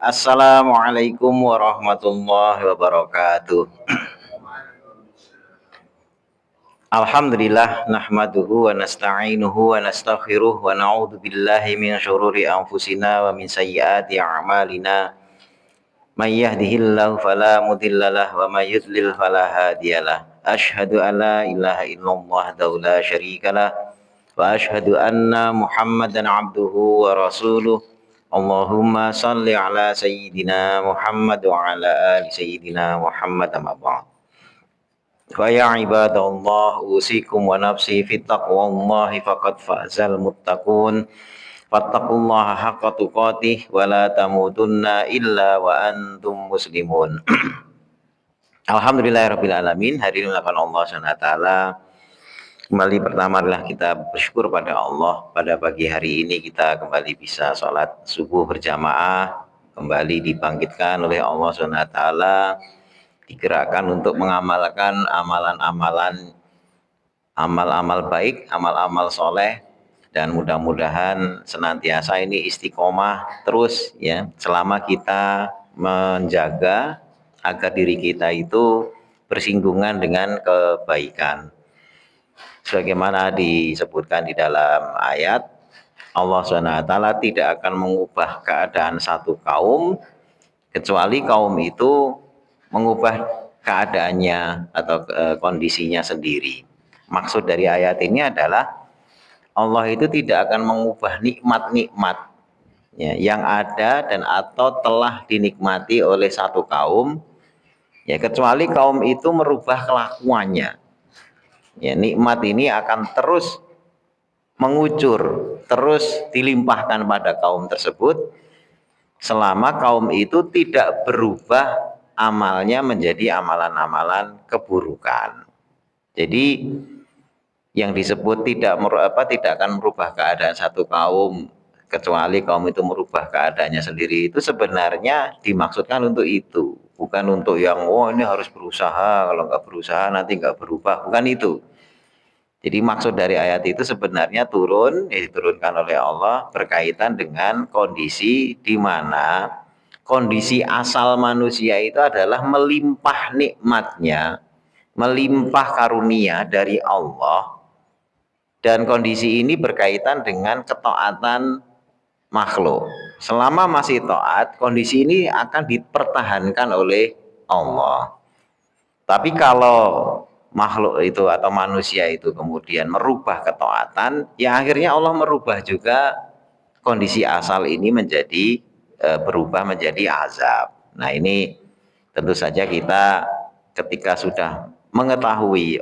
Assalamualaikum warahmatullahi wabarakatuh. Alhamdulillah nahmaduhu wa nasta'inuhu wa nastaghfiruh wa na'udzu billahi min syururi anfusina wa min sayyiati a'malina. May yahdihillahu fala mudhillalah wa may yudlil fala hadiyalah. Asyhadu an la ilaha illallah wahdahu la syarikalah wa asyhadu anna Muhammadan abduhu wa rasuluh. Allahumma salli ala sayyidina Muhammad wa ala ali sayyidina Muhammad amma ba'd. Fa ya ibadallah usikum wa nafsi fit taqwallahi faqad fazal muttaqun. Fattaqullaha haqqa tuqatih wa la tamutunna illa wa antum muslimun. Alhamdulillahirabbil alamin. Hadirin Allah Subhanahu wa taala. Kembali pertama adalah kita bersyukur pada Allah, pada pagi hari ini kita kembali bisa sholat subuh berjamaah, kembali dibangkitkan oleh Allah SWT, digerakkan untuk mengamalkan amalan-amalan, amal-amal baik, amal-amal soleh, dan mudah-mudahan senantiasa ini istiqomah terus ya, selama kita menjaga agar diri kita itu bersinggungan dengan kebaikan. Sebagaimana disebutkan di dalam ayat, Allah SWT tidak akan mengubah keadaan satu kaum kecuali kaum itu mengubah keadaannya atau kondisinya sendiri. Maksud dari ayat ini adalah Allah itu tidak akan mengubah nikmat-nikmat ya, yang ada dan atau telah dinikmati oleh satu kaum ya, kecuali kaum itu merubah kelakuannya. Ya, nikmat ini akan terus mengucur, terus dilimpahkan pada kaum tersebut selama kaum itu tidak berubah amalnya menjadi amalan-amalan keburukan. Jadi yang disebut tidak akan merubah keadaan satu kaum kecuali kaum itu merubah keadaannya sendiri, itu sebenarnya dimaksudkan untuk itu, bukan untuk yang ini harus berusaha, kalau nggak berusaha nanti nggak berubah, bukan itu. Jadi maksud dari ayat itu sebenarnya diturunkan oleh Allah berkaitan dengan kondisi di mana kondisi asal manusia itu adalah melimpah nikmatnya, melimpah karunia dari Allah, dan kondisi ini berkaitan dengan ketaatan makhluk. Selama masih taat, kondisi ini akan dipertahankan oleh Allah. Tapi kalau makhluk itu atau manusia itu kemudian merubah ketaatan, ya akhirnya Allah merubah juga kondisi asal ini menjadi berubah menjadi azab. Nah ini tentu saja kita ketika sudah mengetahui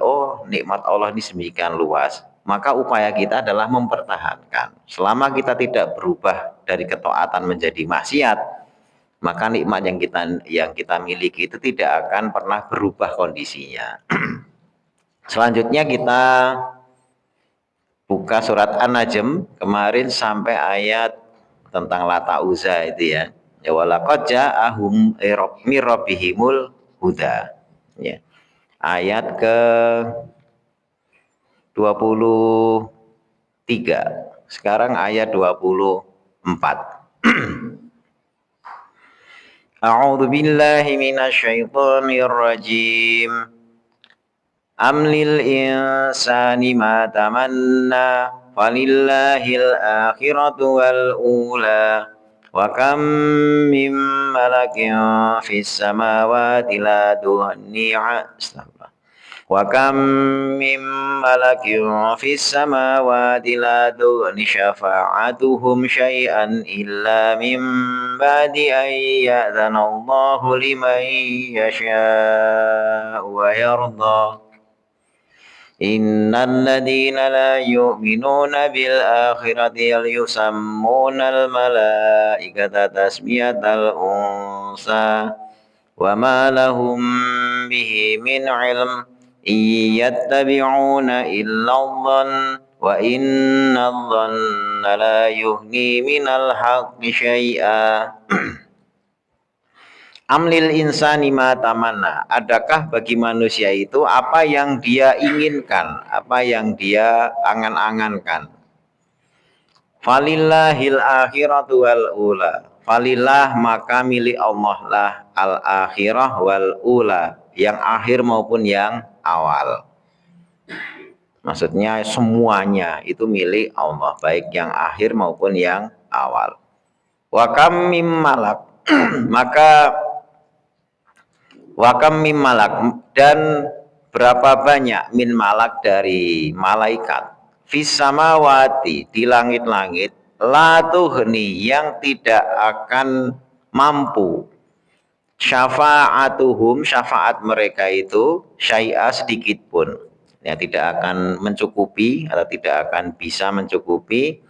nikmat Allah ini sedemikian luas, maka upaya kita adalah mempertahankan. Selama kita tidak berubah dari ketaatan menjadi maksiat, maka nikmat yang kita miliki itu tidak akan pernah berubah kondisinya. Selanjutnya kita buka surat An-Najm kemarin sampai ayat tentang Lata Uzza itu ya. Ya walaqad ja'ahum mir rabbihimul huda. Ya. Ayat ke 23. Sekarang ayat 24. A'udzu billahi minasyaitonir rajim. Am lil insani ma tamanna falillahil akhiratu wal ula wa kam mim malakin fis samawati la duhni'a wa kam mim malakin fis samawati la dughni syafa'atuhum syai'an illa mim ba'di an ya'dhana Allahu liman yasha'u wa yarda. Innal ladzina la yu'minuna bil akhirati yusammuna al malaikata tasmiyatal unsa wa ma lahum bihi min ilm yattabi'una illa dhann wa innadh dhanna la yughni minal haqqi syai'a. Amlil insani ma tamanna, adakah bagi manusia itu apa yang dia inginkan, apa yang dia angan-angankan. Falillahil akhiratu wal ula, falillah maka milik Allah lah al-akhirah wal ula, yang akhir maupun yang awal. Maksudnya semuanya itu milik Allah, baik yang akhir maupun yang awal. Wa kam mim malak maka wa kam mim malak, dan berapa banyak min malak dari malaikat fis samawati, di langit-langit, la tughni, yang tidak akan mampu, syafa'atuhum, syafaat mereka itu, syai'a, sedikit pun, ya tidak akan mencukupi atau tidak akan bisa mencukupi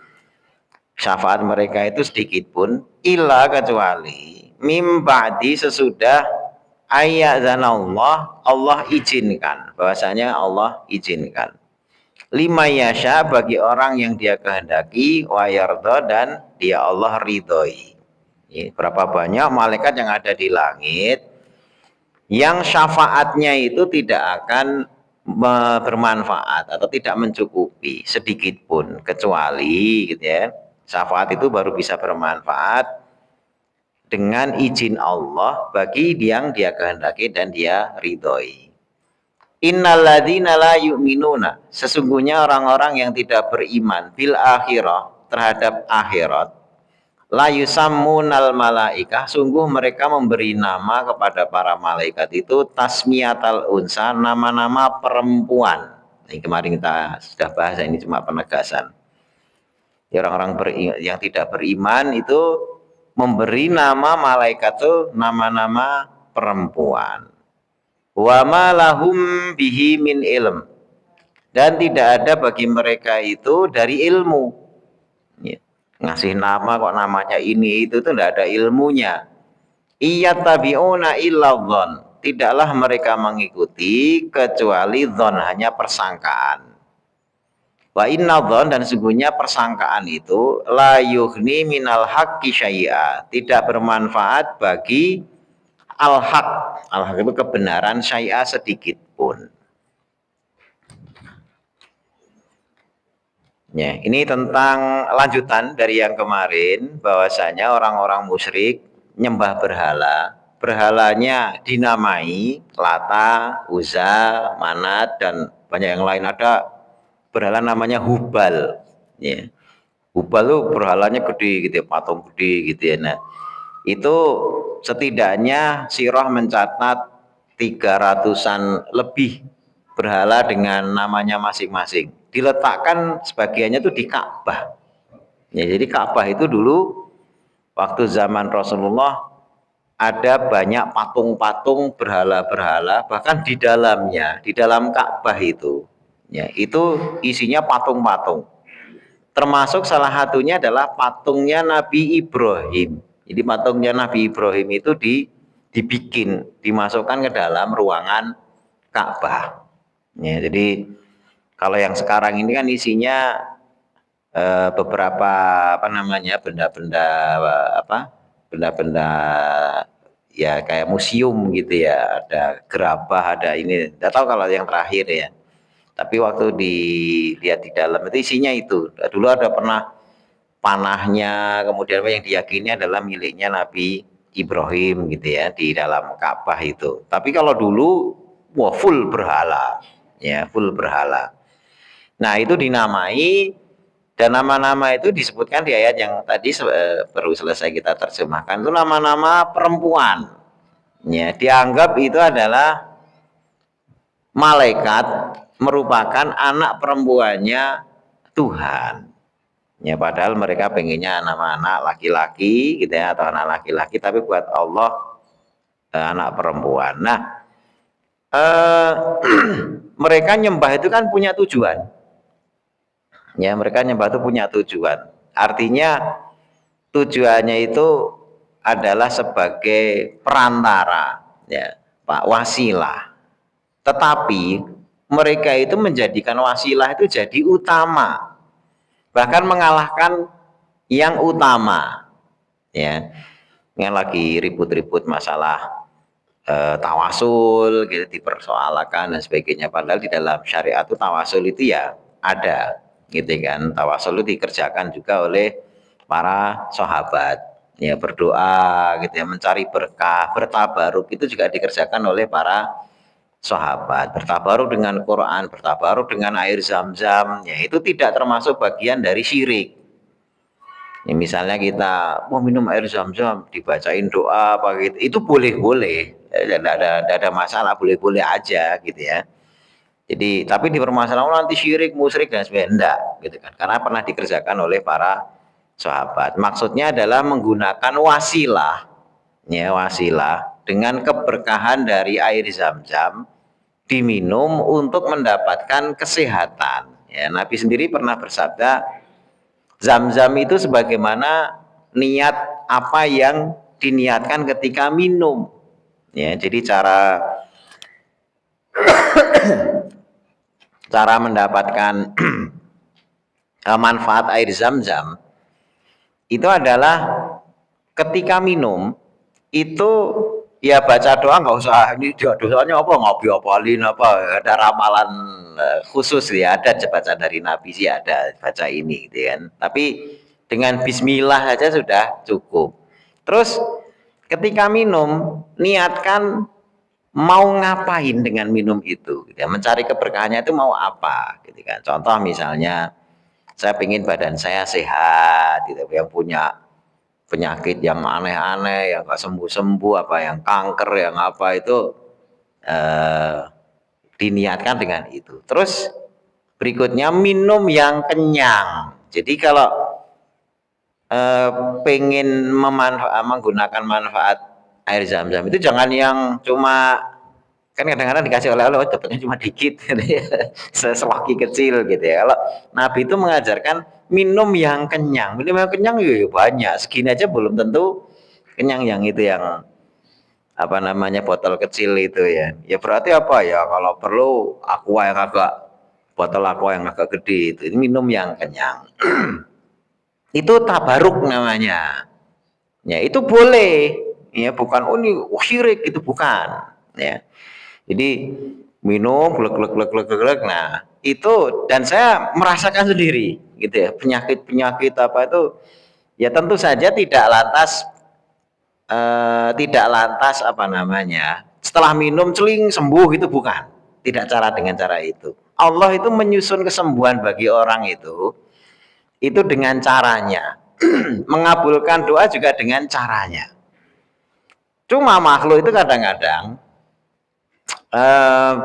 syafaat mereka itu sedikit pun, illa, kecuali mim ba'di, sesudah ayadzanallah, Allah izinkan, bahwasanya Allah izinkan, lima yasha, bagi orang yang dia kehendaki, wa yarda, dan dia Allah ridhoi. Berapa banyak malaikat yang ada di langit yang syafaatnya itu tidak akan bermanfaat atau tidak mencukupi sedikit pun, kecuali gitu ya, syafaat itu baru bisa bermanfaat dengan izin Allah bagi yang dia kehendaki dan dia ridhoi. Innalladzina la yu'minuna, sesungguhnya orang-orang yang tidak beriman bil akhirah, terhadap akhirat, la yusammunal malaikah, sungguh mereka memberi nama kepada para malaikat itu tasmiyatal unsa, nama-nama perempuan. Ini kemarin kita sudah bahas, ini cuma penegasan. Orang-orang yang tidak beriman itu memberi nama malaikat itu nama-nama perempuan. Wa ma lahum bihi min ilm, dan tidak ada bagi mereka itu dari ilmu. Ngasih nama kok namanya ini itu tuh tidak ada ilmunya. Iyattabi'una illa dhon, tidaklah mereka mengikuti kecuali dhon, hanya persangkaan. Wa inna dhon, dan sesungguhnya persangkaan itu, la yughni minal haqqi syai'a, tidak bermanfaat bagi al-haq. Al-haq itu kebenaran, syai'a, sedikit pun. Ya, ini tentang lanjutan dari yang kemarin, bahwasanya orang-orang musyrik nyembah berhala, berhalanya dinamai Lata, Uzza, Manat, dan banyak yang lain. Ada berhala namanya Hubal, ya. Hubal itu berhalanya gede gitu ya, patung gede gitu ya. Nah, itu setidaknya Sirah mencatat 300-an lebih berhala dengan namanya masing-masing. Diletakkan sebagiannya itu di Ka'bah. Ya, jadi Ka'bah itu dulu waktu zaman Rasulullah ada banyak patung-patung berhala-berhala, bahkan di dalamnya, di dalam Ka'bah itu, ya, itu isinya patung-patung. Termasuk salah satunya adalah patungnya Nabi Ibrahim. Jadi patungnya Nabi Ibrahim itu dibikin, dimasukkan ke dalam ruangan Ka'bah. Ya, jadi kalau yang sekarang ini kan isinya beberapa apa namanya, benda-benda apa, benda-benda ya kayak museum gitu ya, ada gerabah, ada ini. Tidak tahu kalau yang terakhir ya. Tapi waktu dilihat di dalam itu isinya itu. Dulu ada pernah panahnya, kemudian yang diyakini adalah miliknya Nabi Ibrahim gitu ya, di dalam Ka'bah itu. Tapi kalau dulu wah full berhala, ya full berhala. Nah itu dinamai, dan nama-nama itu disebutkan di ayat yang tadi baru selesai kita terjemahkan, itu nama-nama perempuan. Ya, dianggap itu adalah malaikat, merupakan anak perempuannya Tuhan. Ya, padahal mereka pengennya nama-anak laki-laki gitu ya, atau anak laki-laki, tapi buat Allah anak perempuan. Nah, mereka nyembah itu kan punya tujuan. Ya, mereka nyembah itu punya tujuan. Artinya tujuannya itu adalah sebagai perantara, ya, Pak, wasilah. Tetapi mereka itu menjadikan wasilah itu jadi utama, bahkan mengalahkan yang utama, ya. Yang lagi ribut-ribut masalah tawasul gitu, dipersoalkan dan sebagainya, padahal di dalam syariat itu tawasul itu ya ada gitu kan. Tawasul itu dikerjakan juga oleh para sahabat, ya berdoa gitu ya, mencari berkah, bertabaruk itu juga dikerjakan oleh para sahabat. Bertabaruk dengan Quran, bertabaruk dengan air zam-zam, ya itu tidak termasuk bagian dari syirik. Ya, misalnya kita mau minum air zam-zam, dibacain doa apa gitu, itu boleh-boleh, tidak ada masalah, boleh-boleh aja gitu ya. Jadi tapi dipermasalahkan nanti syirik, musyrik dan sebagainya, enggak gitu kan. Karena pernah dikerjakan oleh para sahabat. Maksudnya adalah menggunakan wasilah, ya wasilah dengan keberkahan dari air zam-zam diminum untuk mendapatkan kesehatan. Ya, Nabi sendiri pernah bersabda, zam-zam itu sebagaimana niat apa yang diniatkan ketika minum. Ya, jadi cara mendapatkan manfaat air zam-zam itu adalah ketika minum itu ya baca doa, nggak usah ini dosanya apa nggak diapalin apa, ada ramalan khusus ya, ada baca dari Nabi sih, ada baca ini gitu kan, tapi dengan bismillah aja sudah cukup. Terus ketika minum niatkan mau ngapain dengan minum itu gitu ya, mencari keberkahannya itu mau apa gitu kan. Contoh misalnya saya ingin badan saya sehat gitu, yang punya penyakit yang aneh-aneh yang nggak sembuh-sembuh, apa yang kanker yang apa itu eh, diniatkan dengan itu. Terus berikutnya minum yang kenyang. Jadi kalau pengen menggunakan manfaat air zam-zam itu jangan yang cuma, kan kadang-kadang dikasih oleh-oleh dapatnya cuma dikit gitu ya, seselaki kecil gitu ya. Kalau Nabi itu mengajarkan minum yang kenyang, minum yang kenyang ya banyak, segini aja belum tentu kenyang, yang itu yang apa namanya botol kecil itu ya. Ya berarti apa ya, kalau perlu aqua yang agak, botol aqua yang agak gede itu minum yang kenyang. Itu tabaruk namanya. Ya itu boleh, ya bukan oh ini syirik, itu bukan ya. Jadi minum glek glek glek glek glek. Nah, itu dan saya merasakan sendiri gitu ya. Penyakit-penyakit apa itu ya tentu saja tidak lantas apa namanya, setelah minum celing sembuh, itu bukan. Tidak cara dengan cara itu. Allah itu menyusun kesembuhan bagi orang itu dengan caranya. Mengabulkan doa juga dengan caranya. Cuma makhluk itu kadang-kadang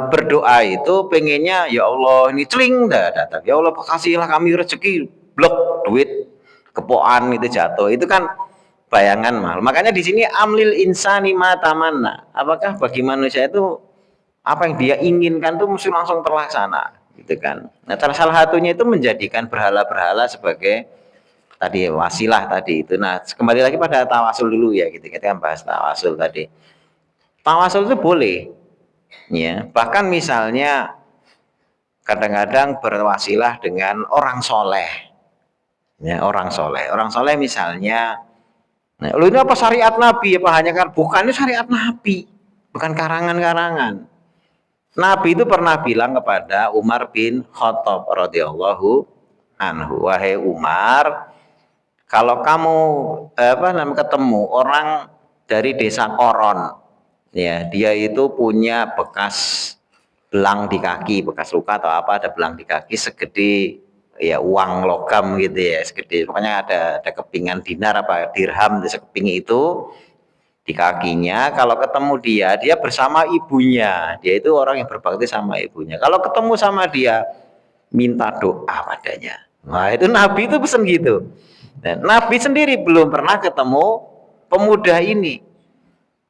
berdoa itu pengennya ya Allah ini celing dah datang, ya Allah kasihlah kami rezeki, blok duit kepoan itu jatuh, itu kan bayangan mal. Makanya di sini amlil insani matamanna, apakah bagi manusia itu apa yang dia inginkan tuh mesti langsung terlaksana gitu kan. Nah salah satunya itu menjadikan berhala-berhala sebagai tadi wasilah tadi itu. Nah kembali lagi pada tawasul dulu ya, gitu kita kan bahas tawasul tadi. Tawasul itu boleh ya, bahkan misalnya kadang-kadang berwasilah dengan orang soleh ya, orang soleh misalnya, nah, lu ini apa syariat Nabi apa hanya kan, bukan, ini syariat Nabi, bukan karangan-karangan. Nabi itu pernah bilang kepada Umar bin Khattab radhiyallahu anhu, wahai Umar, kalau kamu ketemu orang dari desa Koron, ya dia itu punya bekas belang di kaki, bekas luka atau apa, ada belang di kaki segede ya uang logam gitu ya, segede pokoknya ada kepingan dinar apa dirham di sekeping itu di kakinya. Kalau ketemu dia bersama ibunya, dia itu orang yang berbakti sama ibunya. Kalau ketemu sama dia minta doa padanya. Nah itu Nabi itu pesen gitu. Dan Nabi sendiri belum pernah ketemu pemuda ini.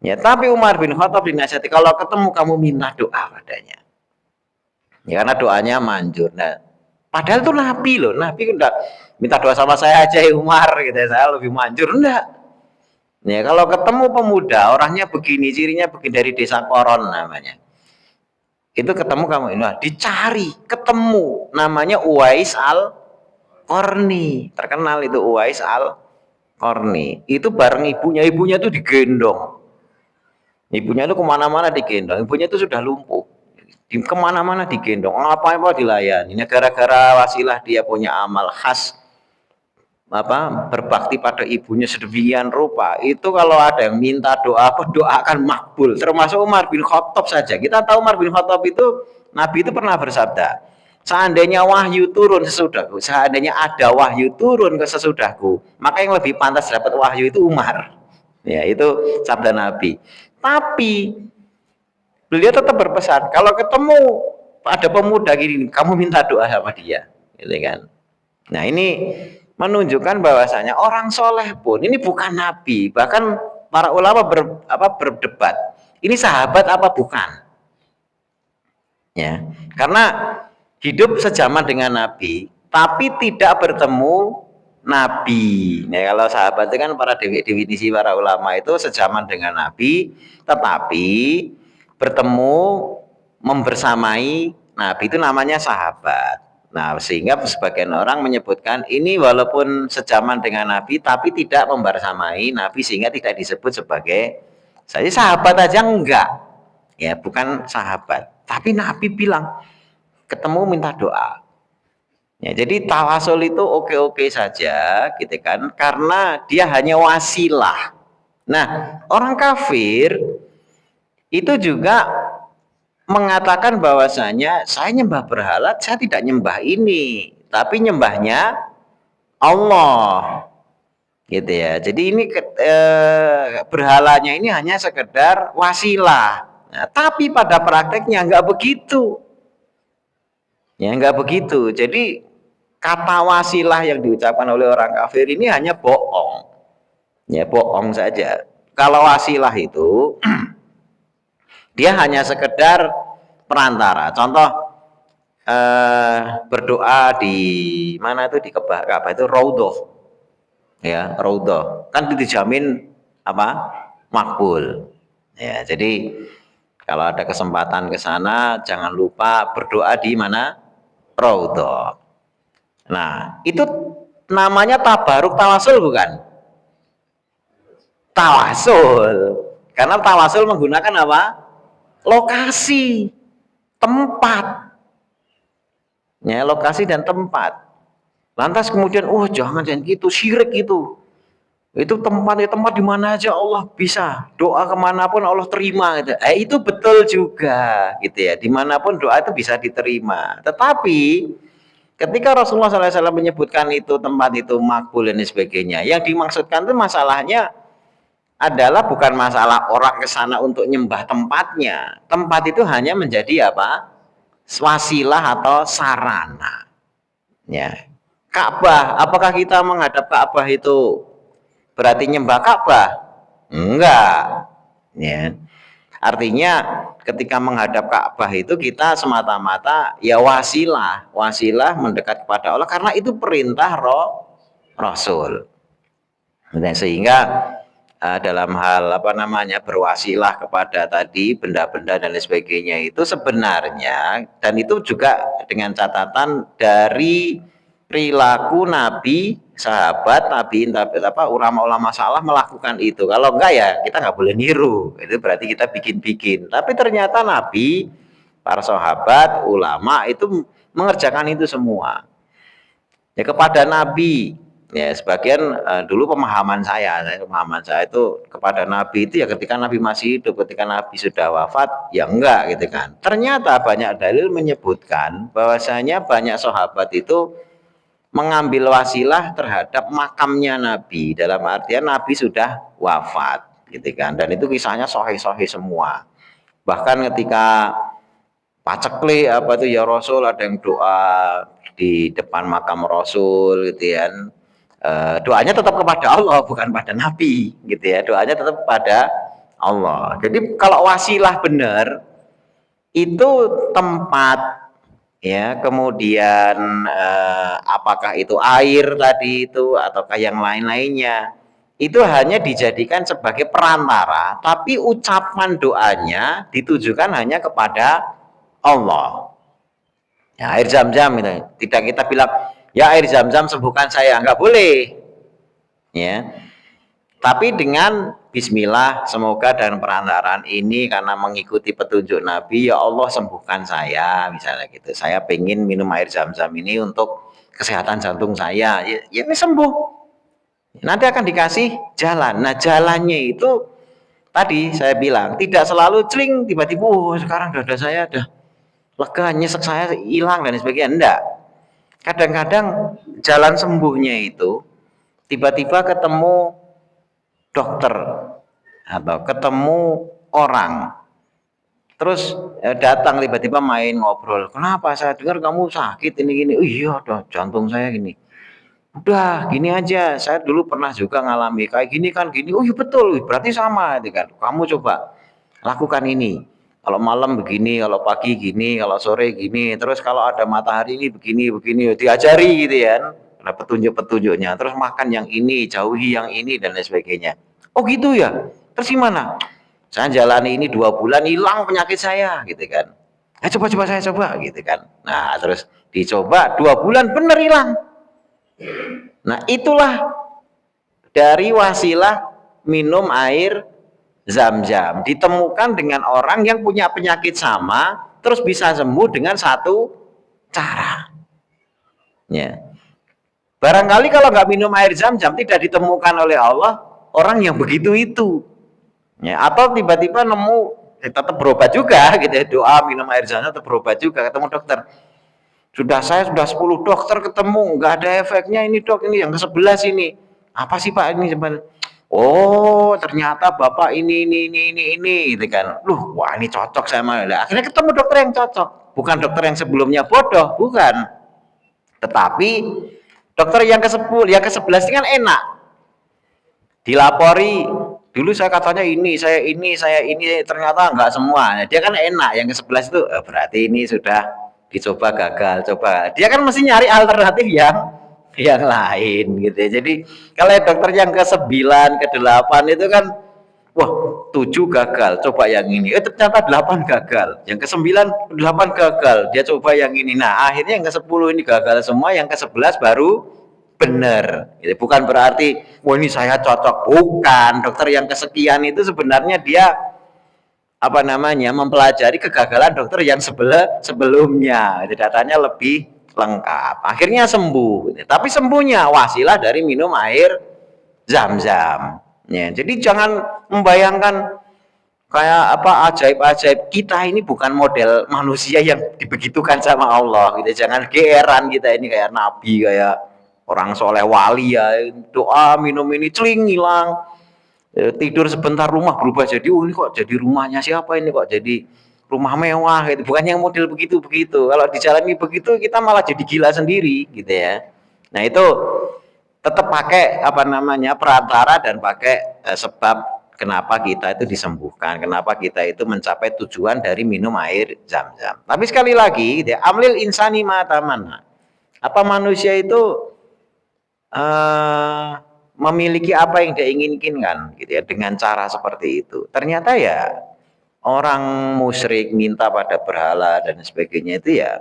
Ya, tapi Umar bin Khattab dinasihati kalau ketemu kamu minta doa padanya. Ya, karena doanya manjur. Nah, padahal itu Nabi loh. Nabi enggak minta doa sama saya aja ya Umar gitu, saya lebih manjur, enggak. Ya, kalau ketemu pemuda orangnya begini, cirinya begini, dari desa Koron namanya. Itu ketemu kamu ini, dicari, ketemu, namanya Uwais al Korni, terkenal itu Uwais al Korni. Itu bareng ibunya tuh digendong. Ibunya itu kemana-mana digendong. Ibunya itu sudah lumpuh. Di kemana-mana digendong. Apa-apa dilayani. Gara-gara wasilah dia punya amal khas berbakti pada ibunya sedemikian rupa, itu kalau ada yang minta doa apa, doa akan makbul. Termasuk Umar bin Khattab saja. Kita tahu Umar bin Khattab itu, Nabi itu pernah bersabda, seandainya wahyu turun sesudahku, seandainya ada wahyu turun ke sesudahku, maka yang lebih pantas dapat wahyu itu Umar. Ya, itu sabda Nabi. Tapi beliau tetap berpesan, kalau ketemu ada pemuda gini, kamu minta doa sama dia, gitu kan. Nah, ini menunjukkan bahwasanya orang soleh pun ini bukan nabi, bahkan para ulama berdebat, ini sahabat apa bukan, ya, karena hidup sejaman dengan nabi tapi tidak bertemu nabi. Nah, kalau sahabat itu kan para definisi para ulama itu sejaman dengan nabi tetapi bertemu membersamai nabi, itu namanya sahabat. Nah, sehingga sebagian orang menyebutkan ini walaupun sejaman dengan Nabi tapi tidak membersamai Nabi, sehingga tidak disebut sebagai saya sahabat aja enggak. Ya, bukan sahabat. Tapi Nabi bilang ketemu minta doa. Ya, jadi tawasul itu oke-oke saja gitu kan, karena dia hanya wasilah. Nah, orang kafir itu juga mengatakan bahwasanya saya nyembah berhala, saya tidak nyembah ini, tapi nyembahnya Allah, gitu ya. Jadi ini berhalanya ini hanya sekedar wasilah. Nah, tapi pada prakteknya nggak begitu, ya nggak begitu. Jadi kata wasilah yang diucapkan oleh orang kafir ini hanya bohong, ya bohong saja. Kalau wasilah itu dia hanya sekedar perantara. Contoh berdoa di mana itu, di Ka'bah itu raudhah. Ya, raudhah. Kan dijamin apa? Makbul. Ya, jadi kalau ada kesempatan ke sana jangan lupa berdoa di mana? Raudhah. Nah, itu namanya tabaruk tawasul bukan? Tawasul. Karena tawasul menggunakan apa? Lokasi, tempat, ya lokasi dan tempat. Lantas kemudian, oh jangan gitu, syirik itu tempatnya tempat di mana aja Allah bisa, doa kemanapun Allah terima gitu. Itu betul juga gitu ya, dimanapun doa itu bisa diterima. Tetapi ketika Rasulullah SAW menyebutkan itu tempat itu makbul dan sebagainya, yang dimaksudkan itu masalahnya adalah bukan masalah orang ke sana untuk nyembah tempatnya. Tempat itu hanya menjadi apa? Wasilah atau sarana. Ya. Ka'bah, apakah kita menghadap Ka'bah itu berarti nyembah Ka'bah? Enggak. Ya. Artinya ketika menghadap Ka'bah itu kita semata-mata ya wasilah, wasilah mendekat kepada Allah karena itu perintah Rasul. Dan sehingga dalam hal berwasilah kepada tadi benda-benda dan lain sebagainya itu sebenarnya, dan itu juga dengan catatan dari perilaku Nabi, sahabat, tabiin, ulama-ulama salah melakukan itu. Kalau enggak ya kita nggak boleh niru, itu berarti kita bikin-bikin. Tapi ternyata Nabi, para sahabat, ulama itu mengerjakan itu semua. Ya kepada Nabi, ya sebagian dulu pemahaman saya itu kepada Nabi itu ya ketika Nabi masih hidup, ketika Nabi sudah wafat ya enggak gitu kan. Ternyata banyak dalil menyebutkan bahwasanya banyak sahabat itu mengambil wasilah terhadap makamnya Nabi, dalam artian Nabi sudah wafat gitu kan, dan itu kisahnya sahih-sahih semua. Bahkan ketika paceklik apa itu ya Rasul, ada yang doa di depan makam Rasul gitu ya, doanya tetap kepada Allah bukan pada Nabi gitu ya, doanya tetap kepada Allah. Jadi kalau wasilah benar itu tempat, ya kemudian apakah itu air tadi itu ataukah yang lain-lainnya, itu hanya dijadikan sebagai perantara, tapi ucapan doanya ditujukan hanya kepada Allah. Ya, air Zam-Zam itu tidak kita bilang ya air Zam-Zam sembuhkan saya, nggak boleh ya, tapi dengan Bismillah, semoga dan perantaraan ini karena mengikuti petunjuk Nabi, ya Allah sembuhkan saya, misalnya gitu. Saya pengen minum air Zam-Zam ini untuk kesehatan jantung saya, ya ini sembuh. Nanti akan dikasih jalan. Nah, jalannya itu tadi saya bilang tidak selalu celing tiba-tiba sekarang dada saya ada lega, nyesek saya hilang dan sebagainya. Enggak. Kadang-kadang jalan sembuhnya itu tiba-tiba ketemu dokter atau ketemu orang. Terus datang tiba-tiba main ngobrol. Kenapa? Saya dengar kamu sakit ini gini. Oh, iya, jantung saya gini. Udah gini aja, saya dulu pernah juga ngalami kayak gini kan gini. Oh iya betul, berarti sama itu kan. Kamu coba lakukan ini. Kalau malam begini, kalau pagi gini, kalau sore gini. Terus kalau ada matahari ini begini, begini. Diajari gitu ya. Ada petunjuk-petunjuknya. Terus makan yang ini, jauhi yang ini dan lain sebagainya. Oh gitu ya. Terus gimana? Saya jalani ini 2 bulan hilang penyakit saya gitu kan. Coba-coba saya coba gitu kan. Nah terus dicoba 2 bulan bener hilang. Nah, itulah dari wasilah minum air Zam-Zam. Ditemukan dengan orang yang punya penyakit sama, terus bisa sembuh dengan satu cara. Ya. Barangkali kalau nggak minum air Zam-Zam tidak ditemukan oleh Allah orang yang begitu itu. Ya, atau tiba-tiba nemu tetap berobat juga gitu ya, doa minum air Zam-Zam tetap berobat juga, ketemu dokter. Saya sudah 10 dokter ketemu, nggak ada efeknya ini dok, ini yang ke-11 ini. Apa sih Pak ini sebenarnya? Oh, ternyata Bapak ini, gitu kan. Wah ini cocok sama. Akhirnya ketemu dokter yang cocok. Bukan dokter yang sebelumnya bodoh, bukan. Tetapi dokter yang ke-10, yang ke-11 ini kan enak. Dilapori, dulu saya katanya saya ini, ternyata enggak semua. Dia kan enak, yang ke-11 itu berarti ini sudah dicoba gagal, coba. Dia kan mesti nyari alternatif yang lain gitu ya. Jadi kalau dokter yang ke-9, ke-8 itu kan wah 7 gagal, coba yang ini. Ternyata 8 gagal. Yang ke-9, 8 gagal, dia coba yang ini. Nah, akhirnya yang ke-10 ini gagal semua, yang ke-11 baru benar. Bukan berarti wah ini saya cocok, bukan. Dokter yang kesekian itu sebenarnya dia apa namanya mempelajari kegagalan dokter yang sebelumnya. Datanya lebih lengkap. Akhirnya sembuh. Tapi sembuhnya wasilah dari minum air Zam-Zam. Ya, jadi jangan membayangkan kayak apa ajaib-ajaib. Kita ini bukan model manusia yang dibegitukan sama Allah gitu. Jangan geeran kita ini kayak nabi, kayak orang soleh wali ya, doa minum ini celing hilang. Tidur sebentar rumah berubah jadi ini kok jadi rumahnya siapa ini, kok jadi rumah mewah gitu. Bukan yang model begitu. Kalau dijalani begitu kita malah jadi gila sendiri gitu ya. Nah itu tetap pakai apa namanya perantara dan pakai sebab kenapa kita itu disembuhkan, kenapa kita itu mencapai tujuan dari minum air Zam-Zam. Tapi sekali lagi, amlil insani ma'tamana. Apa manusia itu memiliki apa yang dia inginkan gitu ya dengan cara seperti itu. Ternyata ya orang musyrik minta pada berhala dan sebagainya itu ya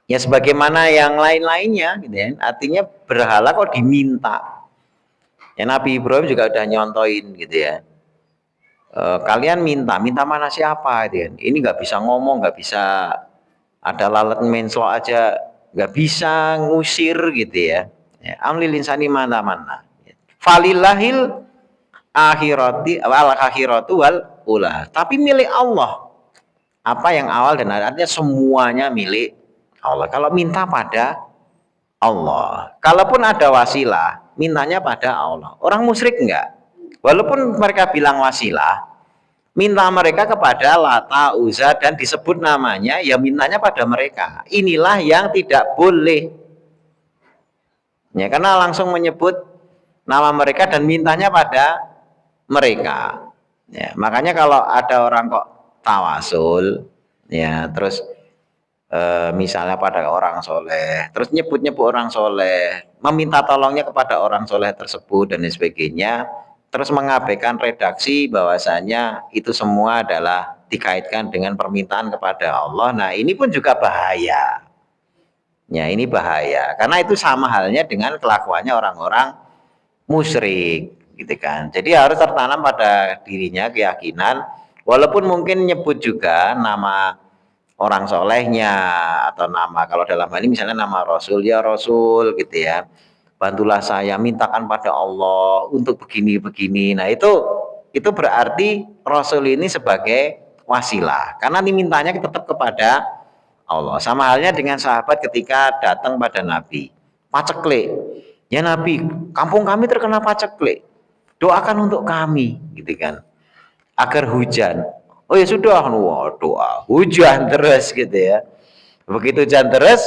ya sebagaimana yang lain-lainnya gitu ya. Artinya berhala kok diminta. Ya Nabi Ibrahim juga udah nyontoin gitu ya. Kalian minta mana siapa gitu ya. Ini nggak bisa ngomong, nggak bisa ada lalat menslo aja, nggak bisa ngusir gitu ya. Amlil insani mana. Falillahil akhiratu wal ula. Tapi milik Allah. Apa yang awal dan artinya semuanya milik Allah. Kalau minta pada Allah. Kalaupun ada wasilah, mintanya pada Allah. Orang musyrik enggak. Walaupun mereka bilang wasilah, minta mereka kepada Lata, Uzza dan disebut namanya, ya mintanya pada mereka. Inilah yang tidak boleh. Ya, karena langsung menyebut nama mereka dan mintanya pada mereka. Ya, makanya kalau ada orang kok tawasul, ya terus misalnya pada orang soleh, terus nyebut orang soleh, meminta tolongnya kepada orang soleh tersebut dan sebagainya, terus mengabaikan redaksi bahwasanya itu semua adalah dikaitkan dengan permintaan kepada Allah. Nah ini pun juga bahaya. Ya ini bahaya karena itu sama halnya dengan kelakuannya orang-orang musyrik gitu kan. Jadi harus tertanam pada dirinya keyakinan walaupun mungkin nyebut juga nama orang solehnya atau nama kalau dalam hal ini misalnya nama Rasul ya Rasul gitu ya. bantulah saya, mintakan pada Allah untuk begini-begini. Nah, itu berarti Rasul ini sebagai wasilah, karena dimintanya tetap kepada Allah. Sama halnya dengan sahabat ketika datang pada Nabi, paceklik, ya Nabi, kampung kami terkena paceklik, doakan untuk kami, gitu kan, agar hujan. Oh ya sudah, doa hujan terus gitu ya. Begitu hujan terus,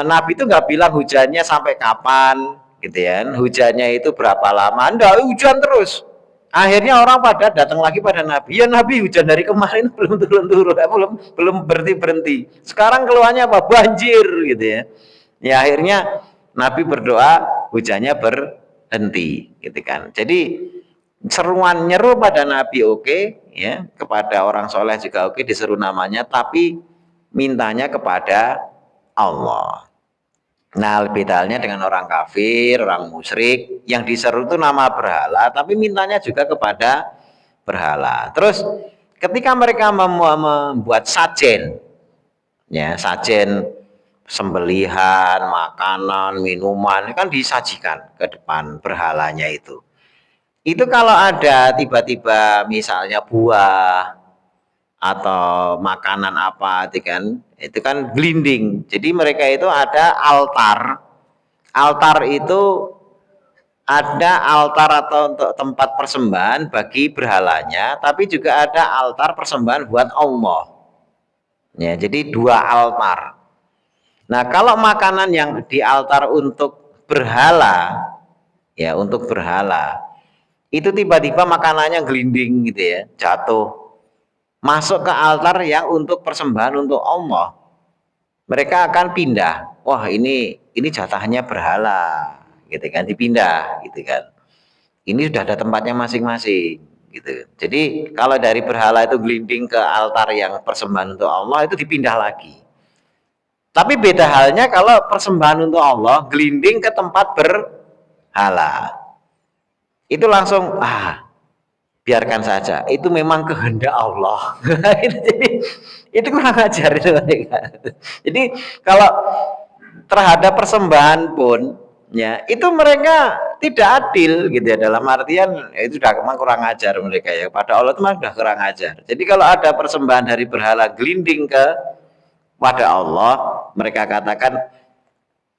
Nabi itu nggak bilang hujannya sampai kapan, gitu ya. Hujannya itu berapa lama? Enggak, hujan terus. Akhirnya orang pada datang lagi pada Nabi. Ya Nabi, hujan dari kemarin belum turun-turun, belum berhenti-berhenti. Sekarang keluarnya apa? Banjir, gitu ya. Ya akhirnya Nabi berdoa hujannya berhenti, gitu kan. Jadi seruan nyeru pada Nabi oke, ya, kepada orang soleh juga oke, diseru namanya, tapi mintanya kepada Allah. Nah, bedanya dengan orang kafir, orang musyrik, yang diseru itu nama berhala, tapi mintanya juga kepada berhala. Terus ketika mereka membuat sajen, ya sajen sembelihan, makanan, minuman, kan disajikan ke depan berhalanya itu. Itu kalau ada tiba-tiba misalnya buah atau makanan apa itu kan gelinding. Jadi mereka itu ada altar. Altar itu ada altar atau untuk tempat persembahan bagi berhalanya, tapi juga ada altar persembahan buat Allah. Ya, jadi dua altar. Nah, kalau makanan yang di altar untuk berhala, ya untuk berhala, itu tiba-tiba makanannya gelinding gitu ya, jatuh masuk ke altar yang untuk persembahan untuk Allah, mereka akan pindah. Wah, ini jatahnya berhala, gitu kan, dipindah, gitu kan. Ini sudah ada tempatnya masing-masing, gitu. Jadi kalau dari berhala itu gelinding ke altar yang persembahan untuk Allah itu dipindah lagi. Tapi beda halnya kalau persembahan untuk Allah gelinding ke tempat berhala. Itu langsung biarkan saja, itu memang kehendak Allah. Jadi itu kurang ajar itu mereka. Jadi kalau terhadap persembahan pun, ya itu mereka tidak adil gitu ya, dalam artian itu sudah memang kurang ajar mereka ya, pada Allah itu memang sudah kurang ajar. Jadi kalau ada persembahan dari berhala gelinding ke pada Allah, mereka katakan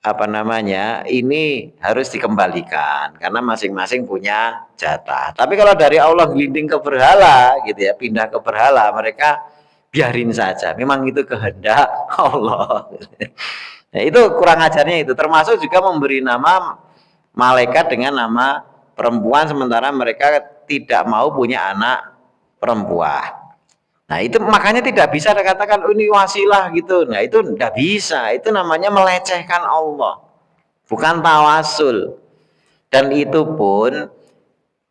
apa namanya, ini harus dikembalikan karena masing-masing punya jatah. Tapi kalau dari Allah gelinding ke berhala gitu ya, pindah ke berhala, mereka biarin saja, memang itu kehendak Allah. Nah, itu kurang ajarnya itu, termasuk juga memberi nama malaikat dengan nama perempuan sementara mereka tidak mau punya anak perempuan. Nah, itu makanya tidak bisa dikatakan oh, ini wasilah gitu. Nah, itu tidak bisa. Itu namanya melecehkan Allah. Bukan tawasul. Dan itu pun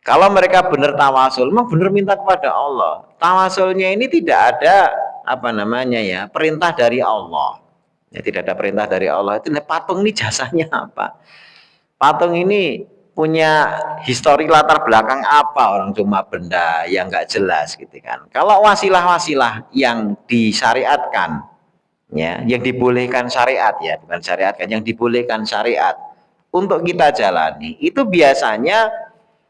kalau mereka benar tawasul, memang benar minta kepada Allah. Tawasulnya ini tidak ada apa namanya ya, perintah dari Allah. Ya, tidak ada perintah dari Allah. Itu patung ini jasanya apa? Patung ini punya histori latar belakang apa, orang cuma benda yang nggak jelas gitu kan. Kalau wasilah-wasilah yang disyariatkan, ya, yang dibolehkan syariat ya, bukan syariat kan, yang dibolehkan syariat untuk kita jalani, itu biasanya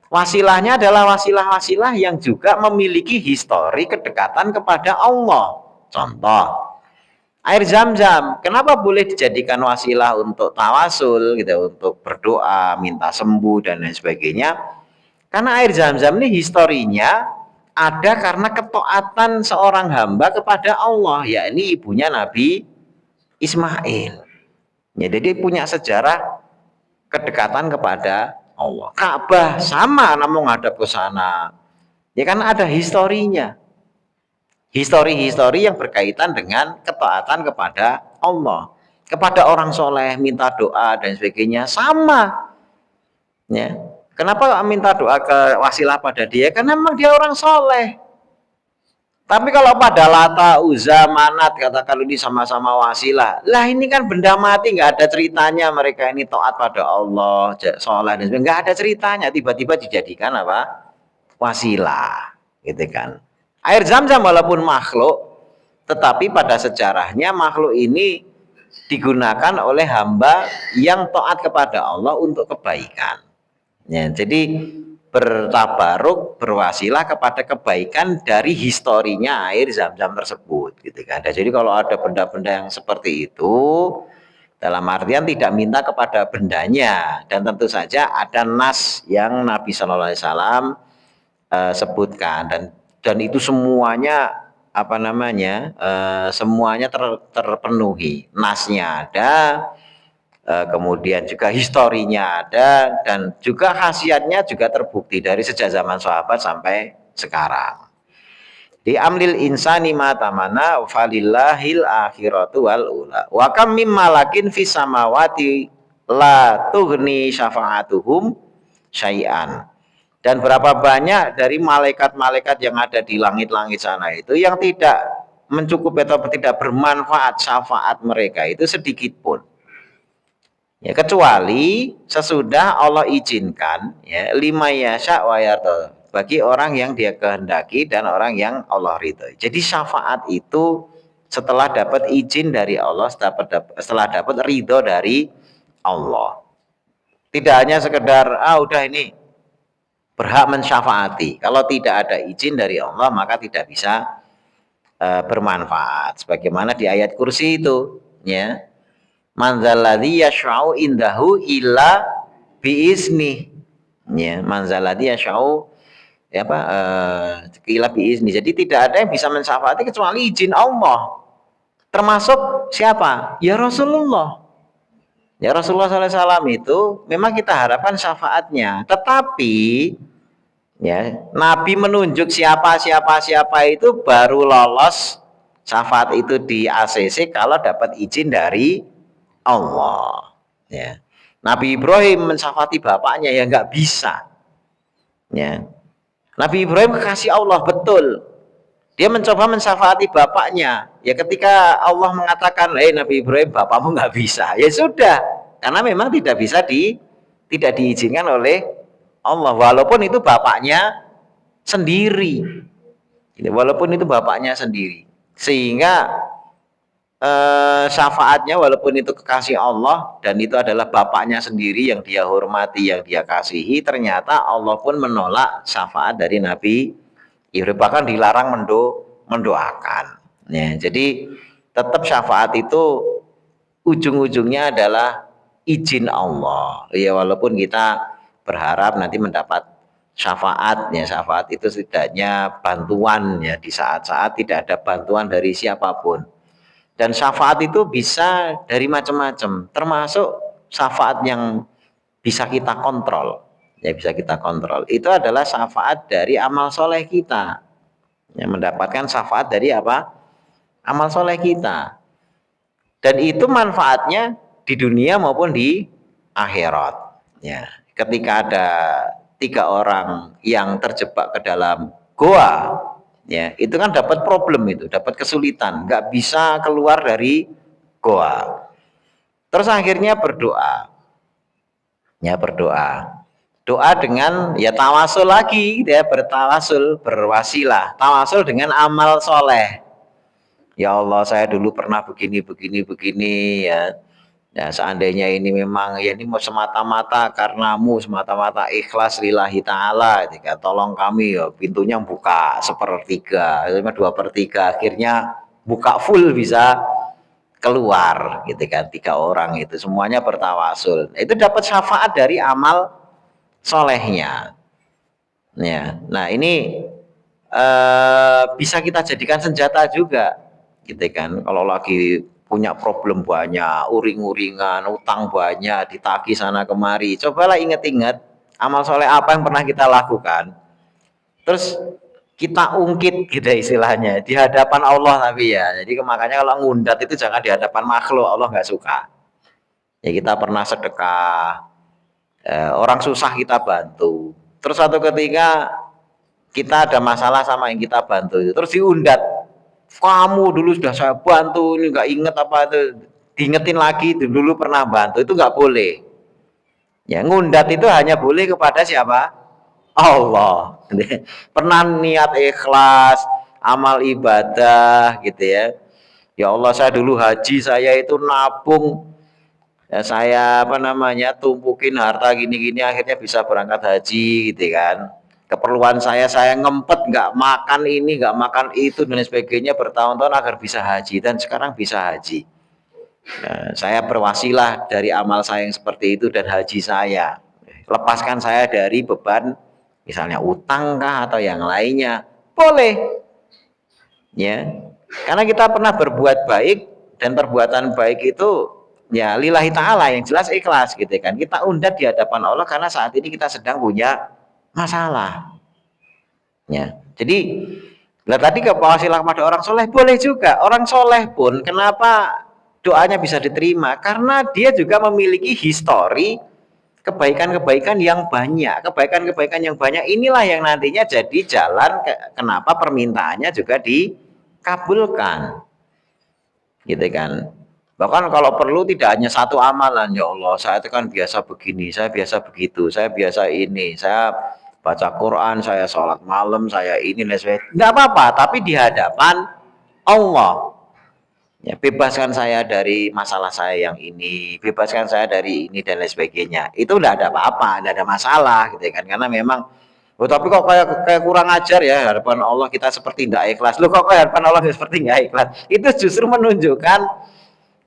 wasilahnya adalah wasilah-wasilah yang juga memiliki histori kedekatan kepada Allah. Contoh, air zam-zam, kenapa boleh dijadikan wasilah untuk tawasul gitu, untuk berdoa, minta sembuh dan lain sebagainya? Karena air zam-zam ini historinya ada karena ketaatan seorang hamba kepada Allah, yakni ibunya Nabi Ismail. Ya, jadi punya sejarah kedekatan kepada Allah. Ka'bah sama, namun menghadap ke sana. Ya kan ada historinya. Histori-histori yang berkaitan dengan ketaatan kepada Allah, kepada orang soleh, minta doa dan sebagainya sama. Ya, kenapa minta doa ke wasilah pada dia? Karena memang dia orang soleh. Tapi kalau pada Lata, Uzza, Manat, katakan ini sama-sama wasilah, lah ini kan benda mati, nggak ada ceritanya mereka ini taat pada Allah, soleh dan sebagainya, nggak ada ceritanya. Tiba-tiba dijadikan apa? Wasilah, gitu kan. Air zam-zam walaupun makhluk, tetapi pada sejarahnya makhluk ini digunakan oleh hamba yang taat kepada Allah untuk kebaikan. Ya, jadi bertabaruk, berwasilah kepada kebaikan dari historinya air Zam-Zam tersebut, gitu kan. Jadi kalau ada benda-benda yang seperti itu, dalam artian tidak minta kepada bendanya, dan tentu saja ada nas yang Nabi Shallallahu Alaihi Wasallam sebutkan, dan itu semuanya apa namanya semuanya terpenuhi, nasnya ada, kemudian juga historinya ada, dan juga khasiatnya juga terbukti dari sejak zaman sahabat sampai sekarang. Di amlil insani matamana falillahil akhiratu wal ula wa kam mim malakin fis samawati la tughni syafa'atuhum syai'an. Dan berapa banyak dari malaikat-malaikat yang ada di langit-langit sana itu yang tidak mencukupi atau tidak bermanfaat syafaat mereka itu sedikit pun. Ya, kecuali sesudah Allah izinkan, ya, lima yasha wa yarda, bagi orang yang dia kehendaki dan orang yang Allah ridhoi. Jadi syafaat itu setelah dapat izin dari Allah, setelah dapat ridho dari Allah. Tidak hanya sekedar udah ini berhak mensyafaati. Kalau tidak ada izin dari Allah maka tidak bisa bermanfaat. Sebagaimana di ayat kursi itu, ya. Man zalladzi yashfa'u indahu illa biizni. Ya, man zalladzi yashfa'u illa biizni. Jadi tidak ada yang bisa mensyafaati kecuali izin Allah. Termasuk siapa? Ya Rasulullah. Ya Rasulullah SAW itu memang kita harapkan syafaatnya. Tetapi ya, Nabi menunjuk siapa itu baru lolos syafaat itu di ACC kalau dapat izin dari Allah. Ya. Nabi Ibrahim mensyafaati bapaknya ya nggak bisa. Ya. Nabi Ibrahim kekasih Allah betul. Dia mencoba mensyafaati bapaknya. Ya ketika Allah mengatakan, Nabi Ibrahim, bapakmu nggak bisa. Ya sudah, karena memang tidak diizinkan oleh Allah. Walaupun itu bapaknya sendiri. Walaupun itu bapaknya sendiri. Sehingga syafaatnya walaupun itu kekasih Allah dan itu adalah bapaknya sendiri yang dia hormati, yang dia kasihi, ternyata Allah pun menolak syafaat dari Nabi Ibrahim, bahkan dilarang mendoakan. Ya, jadi tetap syafaat itu ujung-ujungnya adalah izin Allah. Ya, walaupun kita berharap nanti mendapat syafaat, ya syafaat itu setidaknya bantuan, ya di saat-saat tidak ada bantuan dari siapapun. Dan syafaat itu bisa dari macam-macam, termasuk syafaat yang bisa kita kontrol. Ya bisa kita kontrol. Itu adalah syafaat dari amal soleh kita. Yang mendapatkan syafaat dari apa? Amal soleh kita. Dan itu manfaatnya di dunia maupun di akhirat. Ya, ketika ada 3 orang yang terjebak ke dalam goa, ya itu kan dapat problem, itu dapat kesulitan, nggak bisa keluar dari goa. Terus akhirnya berdoa, ya doa dengan ya tawasul lagi, dia bertawasul, berwasilah, tawasul dengan amal soleh. Ya Allah, saya dulu pernah begini ya. Ya seandainya ini memang ya ini semata-mata karenamu, semata-mata ikhlas lillahi ta'ala, jika tolong kami ya pintunya buka 1/3, 2/3, akhirnya buka full bisa keluar gitu kan. 3 orang itu semuanya bertawasul, itu dapat syafaat dari amal solehnya. Ya, nah ini bisa kita jadikan senjata juga gitu kan. Kalau lagi punya problem banyak, uring-uringan, utang banyak, ditagih sana kemari, cobalah ingat-ingat amal soleh apa yang pernah kita lakukan, terus kita ungkit gitu istilahnya di hadapan Allah. Tapi ya jadi makanya kalau ngundat itu jangan di hadapan makhluk, Allah nggak suka. Ya kita pernah sedekah, orang susah kita bantu, terus suatu ketika kita ada masalah sama yang kita bantu itu, terus diundat, kamu dulu sudah saya bantu, ini nggak inget apa itu, diingetin lagi dulu pernah bantu, itu nggak boleh. Ya ngundat itu hanya boleh kepada siapa? Allah. Pernah niat ikhlas, amal ibadah gitu ya, Ya Allah, saya dulu haji, saya itu nabung, ya saya tumpukin harta gini-gini akhirnya bisa berangkat haji gitu kan. Keperluan saya ngempet nggak makan ini nggak makan itu dan sebagainya bertahun-tahun agar bisa haji dan sekarang bisa haji. Nah, saya berwasilah dari amal saya yang seperti itu dan haji saya. Lepaskan saya dari beban misalnya utang kah atau yang lainnya. Boleh. Ya. Karena kita pernah berbuat baik dan perbuatan baik itu ya lillahi ta'ala yang jelas ikhlas gitu kan. Kita undat di hadapan Allah karena saat ini kita sedang punya masalah. Ya. Jadi tadi wasilah kepada orang soleh boleh juga. Orang soleh pun kenapa doanya bisa diterima? Karena dia juga memiliki histori kebaikan-kebaikan yang banyak. Kebaikan-kebaikan yang banyak inilah yang nantinya jadi jalan kenapa permintaannya juga dikabulkan. Gitu kan. Bahkan kalau perlu tidak hanya satu amalan, ya Allah, saya itu kan biasa begini, saya biasa begitu, saya biasa ini, saya baca Quran, saya sholat malam, saya ini, nggak apa-apa, tapi di hadapan Allah. Ya, bebaskan saya dari masalah saya yang ini, bebaskan saya dari ini dan lain sebagainya. Itu udah ada apa-apa, tidak ada masalah, gitu kan? Karena memang, oh tapi kok kayak kurang ajar ya hadapan Allah kita seperti tidak ikhlas. Loh kok kayak hadapan Allah seperti nggak ikhlas? Itu justru menunjukkan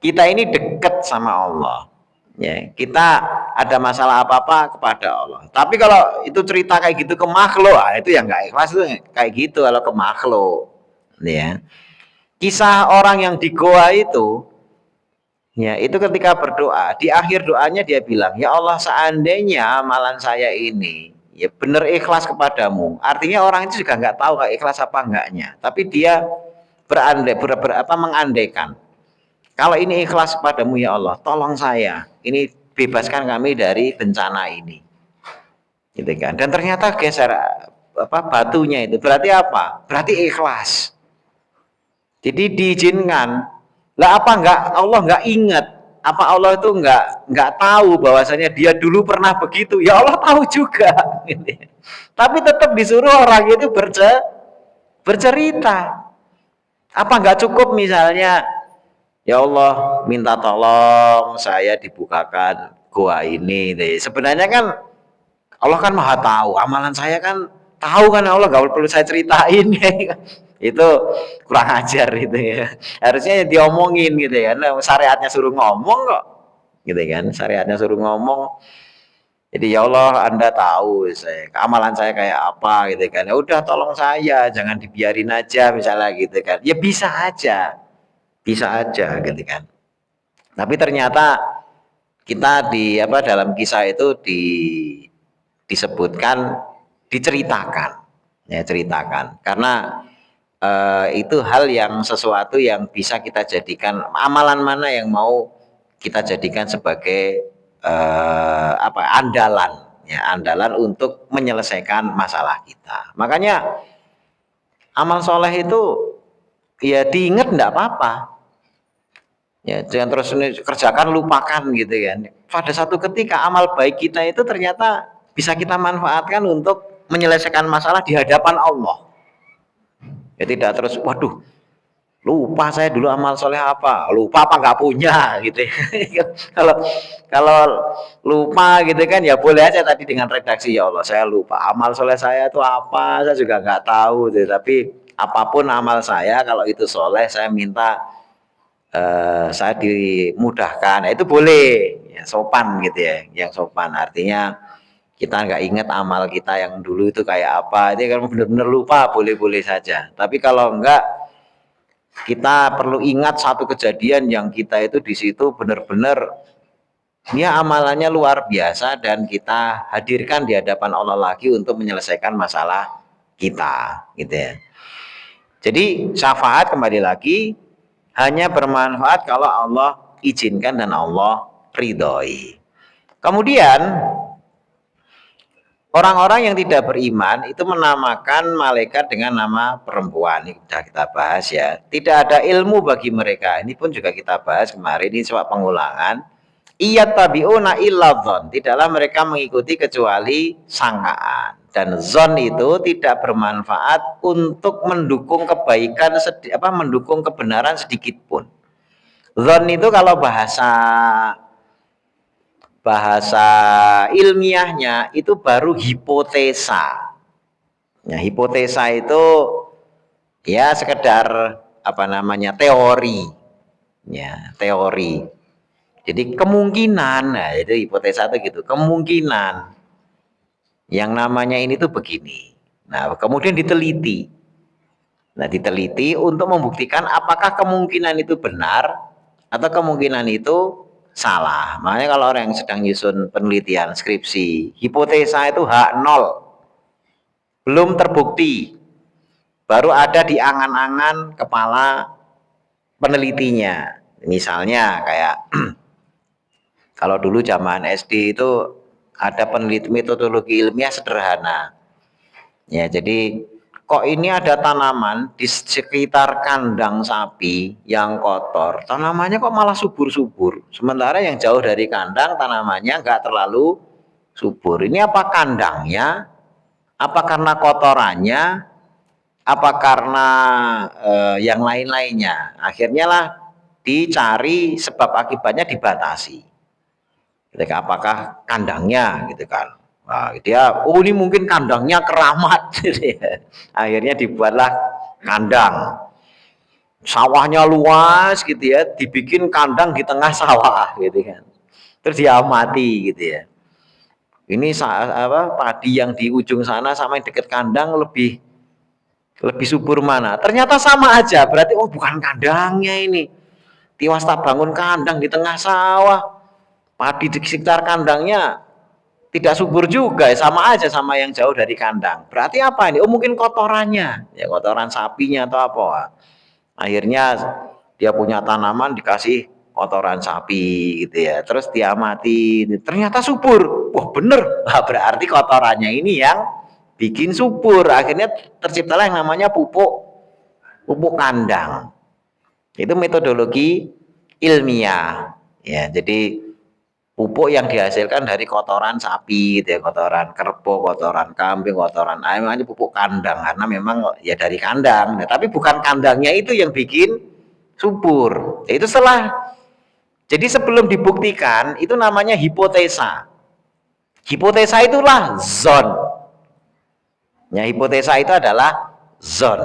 kita ini dekat sama Allah. Ya, kita ada masalah apa-apa kepada Allah. Tapi kalau itu cerita kayak gitu ke makhluk, itu yang nggak ikhlas itu kayak gitu kalau ke makhluk. Ya. Kisah orang yang di goa itu, ya itu ketika berdoa, di akhir doanya dia bilang, ya Allah seandainya amalan saya ini ya benar ikhlas kepadamu. Artinya orang itu juga nggak tahu kayak ikhlas apa enggaknya. Tapi dia mengandaikan. Kalau ini ikhlas kepadamu ya Allah, tolong saya. Ini bebaskan kami dari bencana ini. Gitu kan. Dan ternyata geser batunya itu. Berarti apa? Berarti ikhlas. Jadi diizinkan. Lah apa enggak Allah enggak ingat? Apa Allah itu enggak tahu bahwasanya dia dulu pernah begitu? Ya Allah tahu juga. Tapi tetap disuruh orang itu bercerita. Apa enggak cukup misalnya, ya Allah minta tolong saya dibukakan gua ini. Sebenarnya kan Allah kan maha tahu, amalan saya kan tahu kan Allah, gak perlu saya ceritain. Itu kurang ajar itu ya. Harusnya diomongin gitu ya. Syariatnya suruh ngomong kok. Gitu kan, syariatnya suruh ngomong. Jadi ya Allah Anda tahu amalan saya kayak apa gitu kan. Ya udah tolong saya, jangan dibiarin aja misalnya gitu kan. Ya bisa aja. Bisa aja gitu kan. Tapi ternyata kita dalam kisah itu disebutkan, diceritakan, ya ceritakan, karena itu hal yang sesuatu yang bisa kita jadikan amalan mana yang mau kita jadikan sebagai andalan, ya andalan untuk menyelesaikan masalah kita. Makanya amal soleh itu ya diingat enggak apa-apa. Ya, jangan terus kerjakan lupakan gitu kan. Pada satu ketika amal baik kita itu ternyata bisa kita manfaatkan untuk menyelesaikan masalah di hadapan Allah. Ya tidak terus, waduh, lupa saya dulu amal soleh apa, lupa apa nggak punya gitu. kalau kalau lupa gitu kan ya boleh aja tadi dengan redaksi, ya Allah saya lupa amal soleh saya itu apa, saya juga nggak tahu gitu. Tapi apapun amal saya kalau itu soleh saya minta saya dimudahkan, nah, itu boleh ya, sopan gitu ya, yang sopan artinya kita nggak ingat amal kita yang dulu itu kayak apa, itu kalau benar-benar lupa boleh-boleh saja. Tapi kalau enggak, kita perlu ingat satu kejadian yang kita itu di situ benar-benar ya amalannya luar biasa dan kita hadirkan di hadapan Allah lagi untuk menyelesaikan masalah kita gitu ya. Jadi syafaat kembali lagi hanya bermanfaat kalau Allah izinkan dan Allah ridhoi. Kemudian orang-orang yang tidak beriman itu menamakan malaikat dengan nama perempuan. Ini sudah kita bahas ya. Tidak ada ilmu bagi mereka. Ini pun juga kita bahas kemarin, ini soal pengulangan. Iyattabi'una illa dzon. Tidaklah mereka mengikuti kecuali sangkaan. Dan zon itu tidak bermanfaat untuk mendukung kebaikan, mendukung kebenaran sedikit pun. Zon itu kalau bahasa ilmiahnya itu baru hipotesa. Ya, hipotesa itu ya sekedar teori. Ya, teori. Jadi kemungkinan, nah itu hipotesa itu gitu, kemungkinan yang namanya ini tuh begini. Nah, kemudian diteliti. Nah, diteliti untuk membuktikan apakah kemungkinan itu benar atau kemungkinan itu salah. Makanya kalau orang yang sedang nyusun penelitian skripsi, hipotesa itu H0. Belum terbukti. Baru ada di angan-angan kepala penelitinya. Misalnya kayak kalau dulu zaman SD itu ada peneliti metodologi ilmiah sederhana. Ya, jadi kok ini ada tanaman di sekitar kandang sapi yang kotor, tanamannya kok malah subur-subur. Sementara yang jauh dari kandang tanamannya nggak terlalu subur. Ini apa kandangnya? Apa karena kotorannya? Apa karena yang lain-lainnya? Akhirnya lah dicari sebab akibatnya dibatasi. Ketika apakah kandangnya gitu kan. Nah, dia ini mungkin kandangnya keramat gitu ya. Akhirnya dibuatlah kandang. Sawahnya luas gitu ya, dibikin kandang di tengah sawah gitu kan. Terus diamati gitu ya. Ini padi yang di ujung sana sama yang dekat kandang lebih subur mana? Ternyata sama aja. Berarti bukan kandangnya ini. Tiwasta bangun kandang di tengah sawah. Padi di sekitar kandangnya tidak subur juga, sama aja sama yang jauh dari kandang. Berarti apa ini? Mungkin kotorannya, ya kotoran sapinya atau apa. Akhirnya dia punya tanaman dikasih kotoran sapi gitu ya. Terus diamati, ternyata subur. Wah bener, berarti kotorannya ini yang bikin subur. Akhirnya terciptalah yang namanya pupuk kandang. Itu metodologi ilmiah. Ya, jadi pupuk yang dihasilkan dari kotoran sapi, gitu ya, kotoran kerbau, kotoran kambing, kotoran ayam, ini pupuk kandang karena memang ya dari kandang. Nah, tapi bukan kandangnya itu yang bikin subur. Itu jadi sebelum dibuktikan itu namanya hipotesa. Hipotesa itulah zon. Ya, hipotesa itu adalah zon.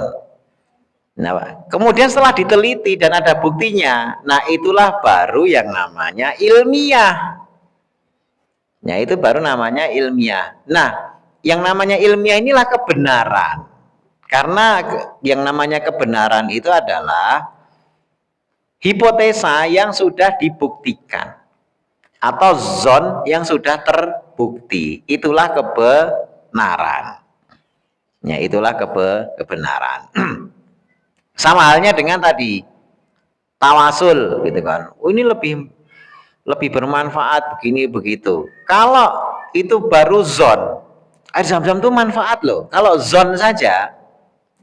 Nah, kemudian setelah diteliti dan ada buktinya, nah itulah baru yang namanya ilmiah. Nah, itu baru namanya ilmiah. Nah, yang namanya ilmiah inilah kebenaran. Karena yang namanya kebenaran itu adalah hipotesa yang sudah dibuktikan atau zon yang sudah terbukti. Itulah kebenaran. Ya, itulah kebenaran. Sama halnya dengan tadi tawasul gitu kan. Ini lebih bermanfaat begini begitu. Kalau itu baru zon, air zam-zam itu manfaat loh. Kalau zon saja,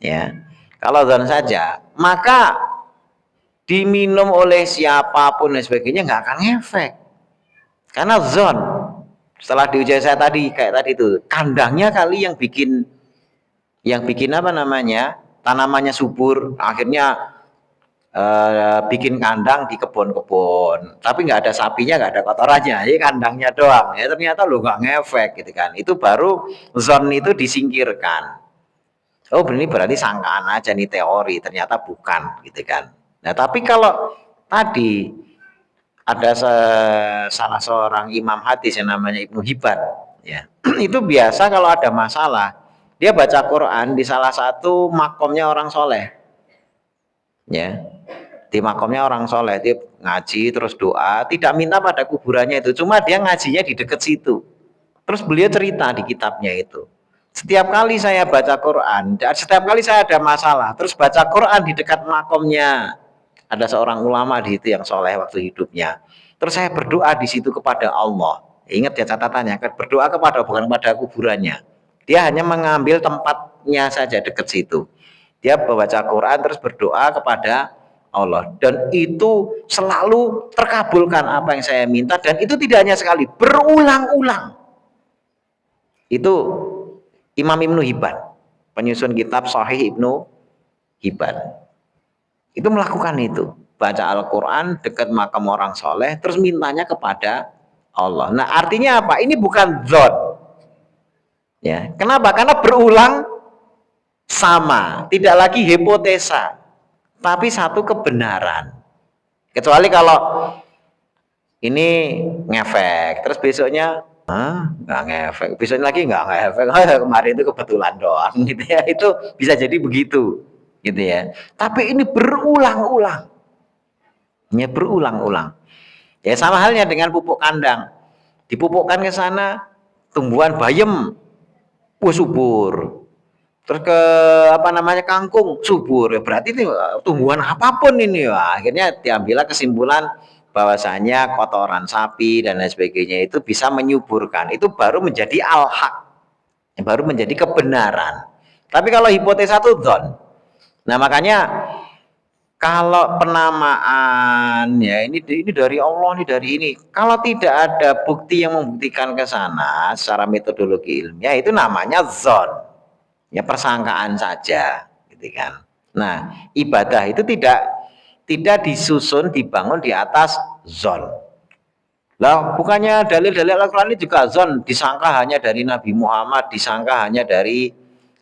ya, kalau zon saja, maka diminum oleh siapapun dan sebagainya nggak akan efek. Karena zon, setelah diuji saya tadi kayak tadi itu, kandangnya kali yang bikin tanamannya subur, akhirnya bikin kandang di kebun-kebun, tapi nggak ada sapinya, nggak ada kotorannya, jadi kandangnya doang. Ya ternyata lo nggak ngefek gitu kan. Itu baru zon itu disingkirkan. Ini berarti sangkaan aja nih, teori, ternyata bukan gitu kan. Nah tapi kalau tadi ada salah seorang imam hadis yang namanya Ibnu Hibban, ya itu biasa kalau ada masalah dia baca Quran di salah satu makomnya orang soleh, ya di makomnya orang soleh dia ngaji terus doa, tidak minta pada kuburannya itu, cuma dia ngajinya di dekat situ. Terus beliau cerita di kitabnya itu, setiap kali saya baca Quran, setiap kali saya ada masalah terus baca Quran di dekat makomnya ada seorang ulama di situ yang soleh waktu hidupnya, terus saya berdoa di situ kepada Allah. Ingat ya catatannya, berdoa bukan pada kuburannya. Dia hanya mengambil tempatnya saja dekat situ. Dia membaca Quran terus berdoa kepada Allah, dan itu selalu terkabulkan apa yang saya minta, dan itu tidak hanya sekali, berulang-ulang. Itu Imam Ibnu Hibban, penyusun kitab Sahih Ibnu Hibban. Itu melakukan itu. Baca Al-Quran, dekat makam orang soleh, terus mintanya kepada Allah. Nah artinya apa? Ini bukan dzon. Ya, kenapa? Karena berulang sama, tidak lagi hipotesa, tapi satu kebenaran. Kecuali kalau ini ngefek, terus besoknya nggak ngefek, besoknya lagi nggak ngefek, kemarin itu kebetulan doang, gitu ya. Itu bisa jadi begitu, gitu ya. Tapi ini berulang-ulang, ya berulang-ulang. Ya sama halnya dengan pupuk kandang, dipupukkan ke sana, tumbuhan bayem, subur. Terus ke apa namanya kangkung subur, ya berarti itu tumbuhan apapun ini ya. Akhirnya diambillah kesimpulan bahwasanya kotoran sapi dan lain sebagainya itu bisa menyuburkan, itu baru menjadi al-haq, baru menjadi kebenaran. Tapi kalau hipotesa itu dzon. Nah makanya kalau penamaan ya ini dari Allah, ini dari ini, kalau tidak ada bukti yang membuktikan ke sana secara metodologi ilmiah, itu namanya dzon, ya persangkaan saja, gitu kan. Nah ibadah itu tidak disusun dibangun di atas zon. Lah bukannya dalil-dalil Al-Quran ini juga zon, disangka hanya dari Nabi Muhammad, disangka hanya dari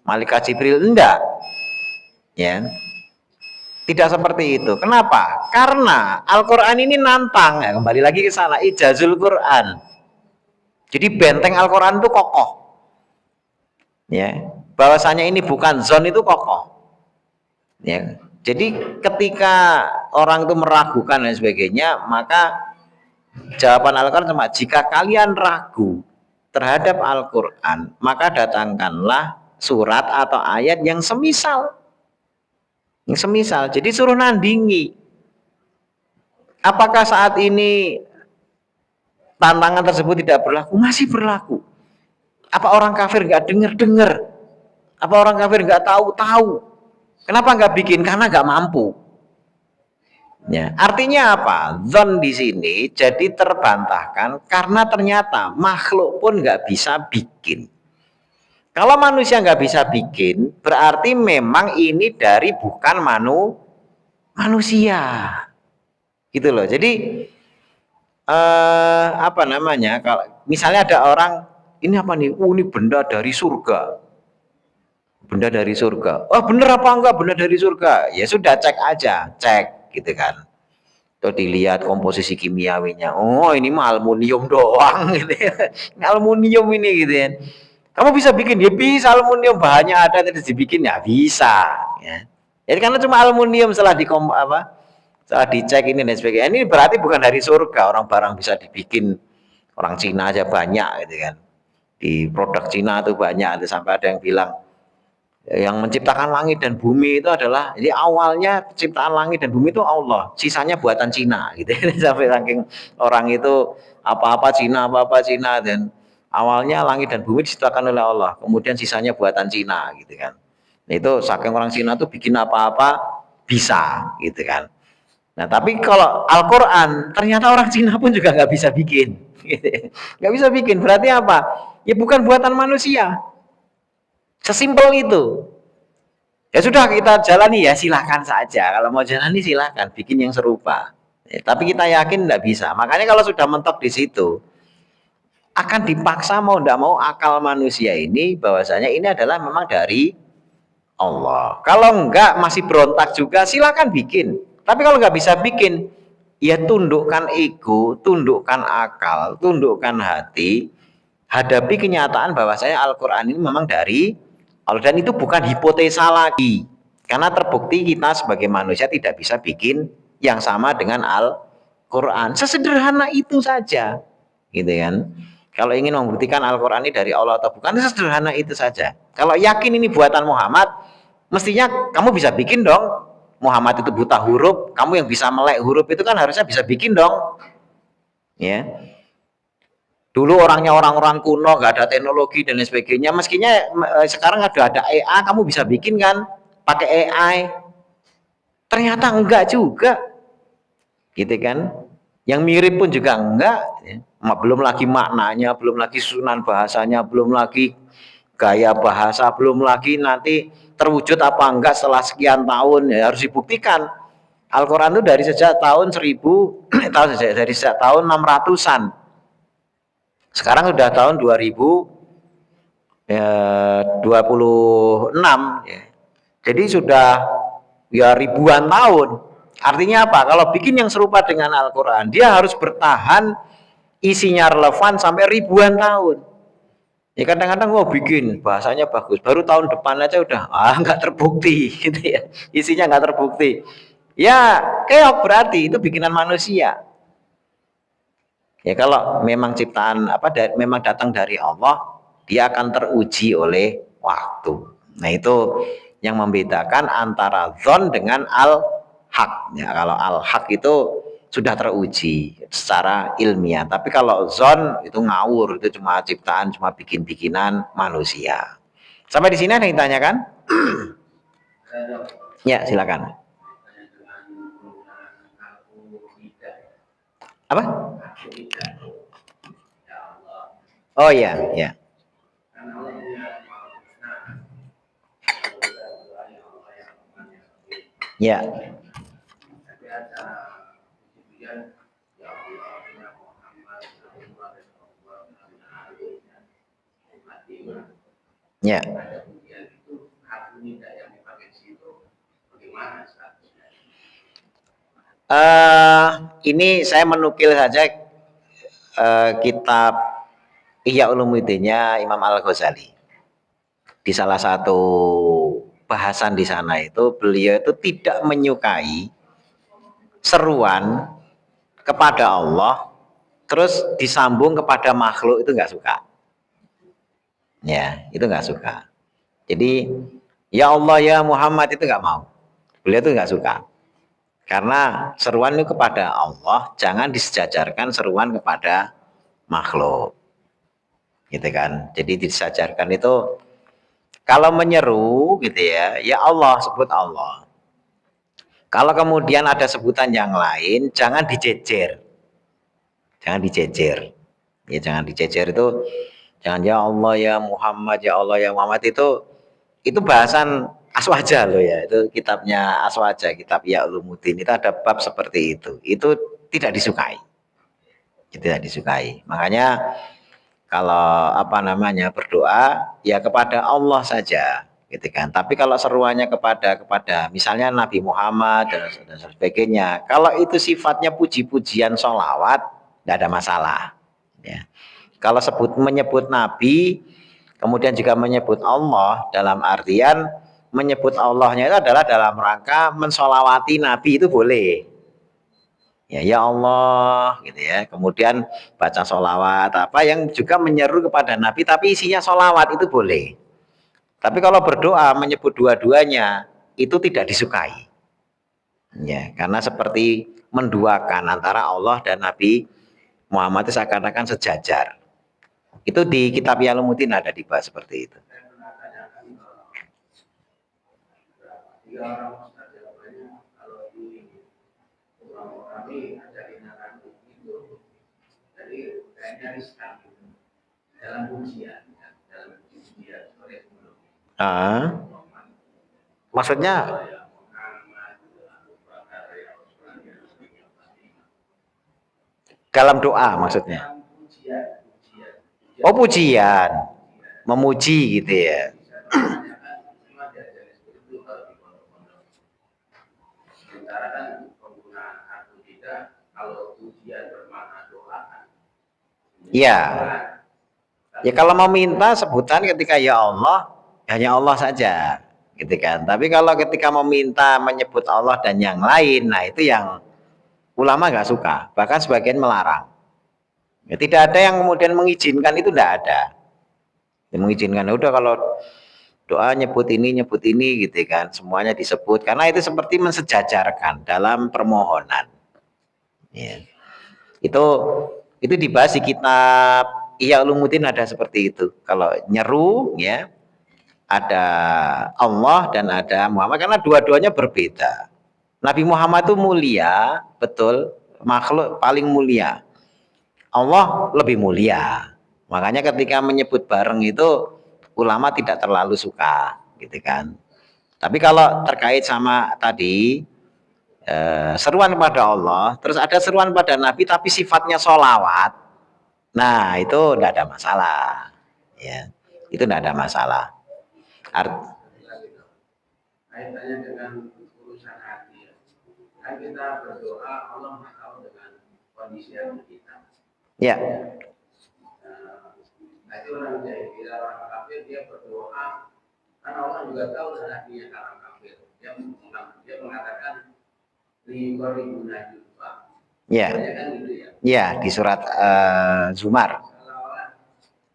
malaikat Jibril, enggak, ya tidak seperti itu. Kenapa? Karena Al-Quran ini nantang, ya, kembali lagi ke sana, ijazul Quran. Jadi benteng Al-Quran itu kokoh, ya bahwasanya ini bukan zon itu kokoh, ya. Jadi ketika orang itu meragukan dan sebagainya, maka jawaban Al-Quran cuma jika kalian ragu terhadap Al-Quran, maka datangkanlah surat atau ayat yang semisal. Yang semisal. Jadi suruh nandingi. Apakah saat ini tantangan tersebut tidak berlaku? Masih berlaku. Apa orang kafir nggak dengar? Apa orang kafir nggak tahu? Kenapa nggak bikin? Karena nggak mampu. Ya, artinya apa? Zon di sini jadi terbantahkan karena ternyata makhluk pun nggak bisa bikin. Kalau manusia nggak bisa bikin, berarti memang ini dari bukan manusia, gitu loh. Jadi apa namanya? Kalau misalnya ada orang ini apa nih? Ini benda dari surga. Benda dari surga. Oh bener apa enggak benda dari surga? Ya sudah cek aja, cek gitu kan. Tuh dilihat komposisi kimiawinya. Oh ini mah aluminium doang gitu ya. Ini aluminium ini gitu ya. Kamu bisa bikin? Ya bisa, aluminium bahannya ada terus dibikin ya bisa. Ya. Jadi karena cuma aluminium setelah setelah dicek ini dan sebagainya. Ini berarti bukan dari surga. Orang barang bisa dibikin orang Cina aja banyak gitu kan. Di produk Cina tuh banyak. Sampai ada yang bilang yang menciptakan langit dan bumi itu adalah, jadi awalnya penciptaan langit dan bumi itu Allah, sisanya buatan Cina gitu. Sampai saking orang itu apa-apa Cina dan awalnya langit dan bumi diciptakan oleh Allah, kemudian sisanya buatan Cina gitu kan. Nah, itu saking orang Cina tuh bikin apa-apa bisa gitu kan. Nah tapi kalau Al-Quran ternyata orang Cina pun juga nggak bisa bikin gitu. Nggak bisa bikin, berarti apa? Ya bukan buatan manusia. Sesimpel itu. Ya sudah kita jalani ya silahkan saja. Kalau mau jalani silahkan bikin yang serupa. Ya, tapi kita yakin tidak bisa. Makanya kalau sudah mentok di situ, akan dipaksa mau tidak mau akal manusia ini bahwasanya ini adalah memang dari Allah. Kalau enggak masih berontak juga silahkan bikin. Tapi kalau nggak bisa bikin, ya tundukkan ego, tundukkan akal, tundukkan hati, hadapi kenyataan bahwasanya Al-Quran ini memang dari Allah dan itu bukan hipotesa lagi. Karena terbukti kita sebagai manusia tidak bisa bikin yang sama dengan Al-Quran. Sesederhana itu saja, gitu kan? Kalau ingin membuktikan Al-Quran ini dari Allah atau bukan, sesederhana itu saja. Kalau yakin ini buatan Muhammad, mestinya kamu bisa bikin dong. Muhammad itu buta huruf, kamu yang bisa melek huruf itu kan harusnya bisa bikin dong. Ya. Dulu orangnya orang-orang kuno, nggak ada teknologi dan lain sebagainya. Meskinya sekarang ada AI, kamu bisa bikin kan pakai AI. Ternyata enggak juga, gitu kan? Yang mirip pun juga enggak. Ya. Belum lagi maknanya, belum lagi susunan bahasanya, belum lagi gaya bahasa, belum lagi nanti terwujud apa enggak setelah sekian tahun, ya harus dibuktikan. Al-Quran itu dari sejak tahun 1000 dari sejak tahun 600-an. Sekarang sudah tahun 2026 ya. Jadi sudah ya ribuan tahun. Artinya apa? Kalau bikin yang serupa dengan Al-Quran, dia harus bertahan, isinya relevan sampai ribuan tahun. Ya kadang-kadang bikin bahasanya bagus, baru tahun depan aja udah nggak terbukti gitu ya, isinya nggak terbukti. Ya keok berarti itu bikinan manusia. Ya kalau memang ciptaan memang datang dari Allah, dia akan teruji oleh waktu. Nah itu yang membedakan antara zon dengan al-haq. Ya, kalau al-haq itu sudah teruji secara ilmiah. Tapi kalau zon itu ngawur, itu cuma ciptaan, cuma bikin-bikinan manusia. Sampai di sini ada yang ditanyakan? Ya silakan. Apa? Oh iya, ya. Ya. Ya. Ini saya menukil saja kitab Ihya Ulumuddinnya Imam Al-Ghazali. Di salah satu bahasan di sana itu beliau itu tidak menyukai seruan kepada Allah terus disambung kepada makhluk, itu nggak suka. Ya, itu nggak suka. Jadi ya Allah ya Muhammad itu nggak mau. Beliau itu nggak suka. Karena seruan itu kepada Allah, jangan disejajarkan seruan kepada makhluk. Gitu kan. Jadi disejajarkan itu kalau menyeru gitu ya, ya Allah, sebut Allah. Kalau kemudian ada sebutan yang lain, jangan dijejer. Jangan dijejer. Ya jangan dijejer itu, jangan ya Allah ya Muhammad, ya Allah ya Muhammad, itu bahasan Aswaja loh ya, itu kitabnya Aswaja, kitab Ya Ulumuddin, itu ada bab seperti itu tidak disukai, tidak disukai. Makanya kalau berdoa ya kepada Allah saja, gitu kan. Tapi kalau seruannya kepada misalnya Nabi Muhammad dan sebagainya, kalau itu sifatnya puji-pujian sholawat, tidak ada masalah. Ya. Kalau menyebut Nabi, kemudian juga menyebut Allah dalam artian menyebut Allahnya itu adalah dalam rangka mensolawati Nabi, itu boleh. Ya Allah gitu ya. Kemudian baca solawat apa yang juga menyeru kepada Nabi tapi isinya solawat, itu boleh. Tapi kalau berdoa menyebut dua-duanya itu tidak disukai. Ya, karena seperti menduakan antara Allah dan Nabi Muhammad itu seakan-akan sejajar. Itu di kitab Ya Ulumuddin ada dibahas seperti itu. Maksudnya dalam doa maksudnya. Oh pujian, memuji gitu ya. Ya, ya kalau mau minta sebutan ketika ya Allah, hanya Allah saja, gitu kan. Tapi kalau ketika mau minta menyebut Allah dan yang lain, nah itu yang ulama nggak suka, bahkan sebagian melarang. Ya, tidak ada yang kemudian mengizinkan, itu tidak ada. Yang mengizinkan udah kalau doa nyebut ini gitu kan, semuanya disebut karena itu seperti mensejajarkan dalam permohonan. Ya. Itu dibahas di kitab Ihya Ulumuddin ada seperti itu. Kalau nyeru ya ada Allah dan ada Muhammad karena dua-duanya berbeda. Nabi Muhammad itu mulia, betul, makhluk paling mulia. Allah lebih mulia. Makanya ketika menyebut bareng itu ulama tidak terlalu suka, gitu kan. Tapi kalau terkait sama tadi seruan kepada Allah, terus ada seruan pada Nabi tapi sifatnya sholawat, nah itu tidak ada masalah, ya itu tidak ada masalah. Kaitannya dengan urusan hati ya. Kan kita berdoa Allah tahu dengan kondisi hati kita. Ya. Nah itu orang jahil, orang kafir dia berdoa karena Allah juga tahu dengan hatinya orang kafir. Dia mengatakan li qaribuna jufa. Ya. Kan gitu ya. Ya di surat Zumar.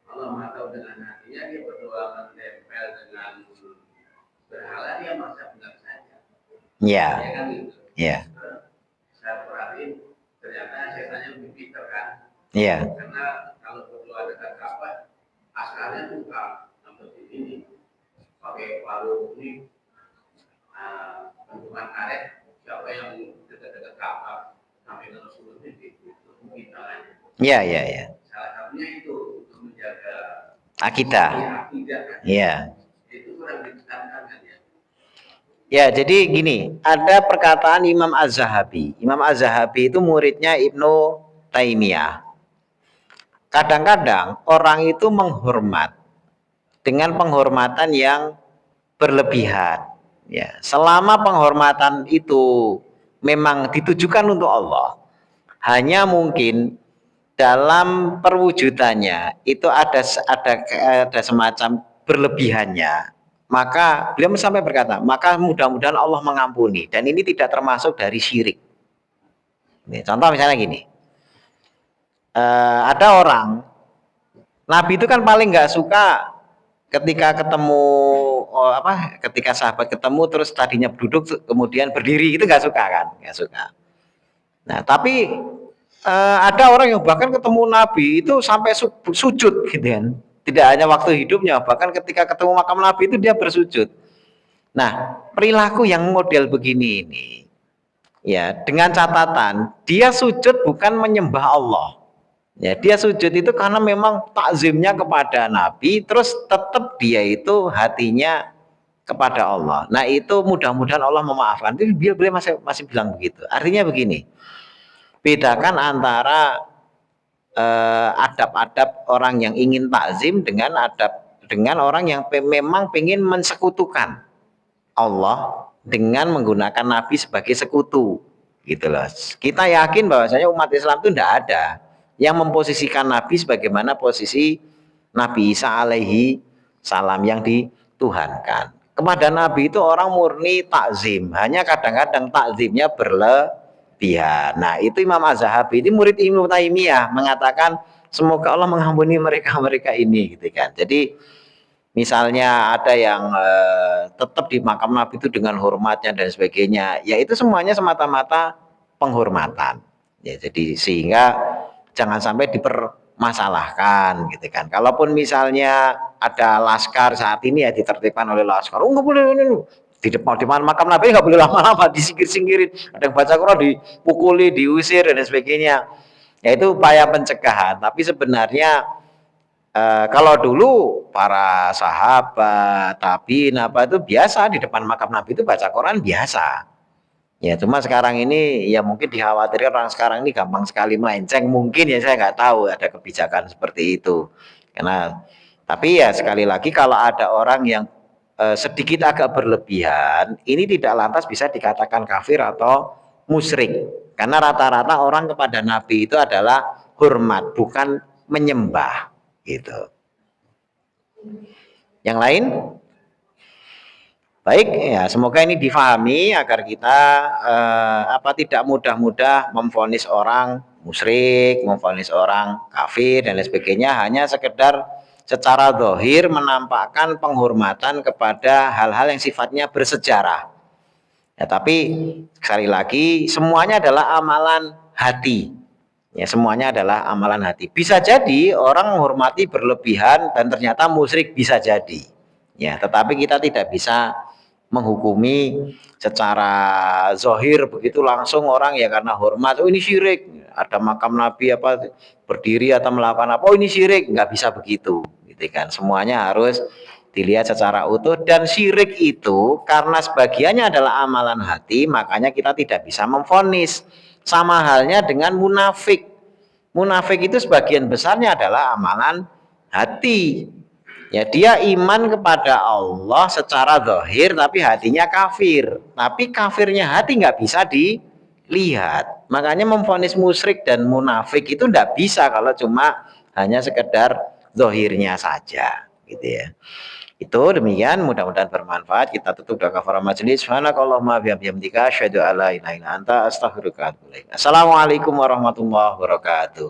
Allah Maha tahu dengan hatinya, dia berdoa menempel dengan berhala, dia merasa benar saja. Ya. Ya kan gitu. Ya. Saya perhatiin ternyata setannya lebih pintar kan. Ya. Karena kalau berdoa dekat Ka'bah, asalnya bukan seperti ini, pakai palu ini, bentukan karet. Siapa yang dekat-dekat Ka'bah sampai ke Rasulullah itu mungkin tangannya. Ya, ya, ya. Salah satunya itu untuk menjaga akidah. Iya. Itu kurang ditekankan kan ya. Ya, jadi gini, ada perkataan Imam Az-Zahabi. Imam Az-Zahabi itu muridnya Ibnu Taimiyah. Kadang-kadang orang itu menghormat dengan penghormatan yang berlebihan. Ya, selama penghormatan itu memang ditujukan untuk Allah, hanya mungkin dalam perwujudannya itu ada semacam berlebihannya, maka beliau sampai berkata, maka mudah-mudahan Allah mengampuni, dan ini tidak termasuk dari syirik. Ini, contoh misalnya gini, ada orang, Nabi itu kan paling nggak suka ketika ketemu ketika sahabat ketemu terus tadinya duduk kemudian berdiri, itu nggak suka kan, nggak suka. Nah tapi ada orang yang bahkan ketemu Nabi itu sampai sujud gitu kan. Tidak hanya waktu hidupnya, bahkan ketika ketemu makam Nabi itu dia bersujud. Nah, perilaku yang model begini ini, ya dengan catatan dia sujud bukan menyembah Allah. Ya, dia sujud itu karena memang takzimnya kepada Nabi, terus tetap dia itu hatinya kepada Allah. Nah, itu mudah-mudahan Allah memaafkan. Itu beliau masih bilang begitu. Artinya begini, bedakan antara adab-adab orang yang ingin takzim dengan orang yang memang ingin mensekutukan Allah dengan menggunakan Nabi sebagai sekutu, gitu loh. Kita yakin bahwasanya umat Islam itu tidak ada yang memposisikan Nabi sebagaimana posisi Nabi Isa alaihi salam yang dituhankan. Kepada Nabi itu orang murni takzim, hanya kadang-kadang takzimnya berlebihan. Nah, itu Imam Az-Zahabi, ini murid Ibnu Taimiyah, mengatakan semoga Allah mengampuni mereka ini, gitu kan. Jadi misalnya ada yang tetap di makam Nabi itu dengan hormatnya dan sebagainya, ya itu semuanya semata-mata penghormatan. Ya, jadi sehingga jangan sampai dipermasalahkan, gitu kan. Kalaupun misalnya ada laskar saat ini ya ditertibkan oleh laskar, nggak boleh di depan makam Nabi nggak boleh lama-lama disingkir-singkirin, ada yang baca Quran dipukuli, diusir dan sebagainya. Ya itu upaya pencegahan. Tapi sebenarnya kalau dulu para sahabat, tabiin apa itu biasa di depan makam Nabi itu baca Quran biasa. Ya cuma sekarang ini ya mungkin dikhawatirkan orang sekarang ini gampang sekali melenceng, mungkin ya saya nggak tahu ada kebijakan seperti itu. Karena tapi ya sekali lagi kalau ada orang yang sedikit agak berlebihan, ini tidak lantas bisa dikatakan kafir atau musyrik. Karena rata-rata orang kepada Nabi itu adalah hormat, bukan menyembah, gitu. Yang lain? Baik, ya semoga ini difahami agar kita tidak mudah-mudah memvonis orang musyrik, memvonis orang kafir dan lain sebagainya, hanya sekedar secara zahir menampakkan penghormatan kepada hal-hal yang sifatnya bersejarah. Ya, tapi sekali lagi semuanya adalah amalan hati. Ya, semuanya adalah amalan hati. Bisa jadi orang menghormati berlebihan dan ternyata musyrik, bisa jadi. Ya, tetapi kita tidak bisa menghukumi secara zahir begitu langsung orang ya karena hormat, oh ini syirik, ada makam Nabi apa berdiri atau melakukan apa, oh ini syirik, nggak bisa begitu, gitu kan. Semuanya harus dilihat secara utuh. Dan syirik itu karena sebagiannya adalah amalan hati, makanya kita tidak bisa memvonis. Sama halnya dengan munafik. Munafik itu sebagian besarnya adalah amalan hati. Ya, dia iman kepada Allah secara zahir tapi hatinya kafir. Tapi kafirnya hati nggak bisa dilihat. Makanya memvonis musyrik dan munafik itu nggak bisa kalau cuma hanya sekedar zahirnya saja, gitu ya. Itu demikian, mudah-mudahan bermanfaat. Kita tutup dengan kafarah majelis. Subhanakallahumma bihamdika asyhadu alla ilaha illa anta astaghfiruka wa atubu ilaik. Assalamualaikum warahmatullahi wabarakatuh.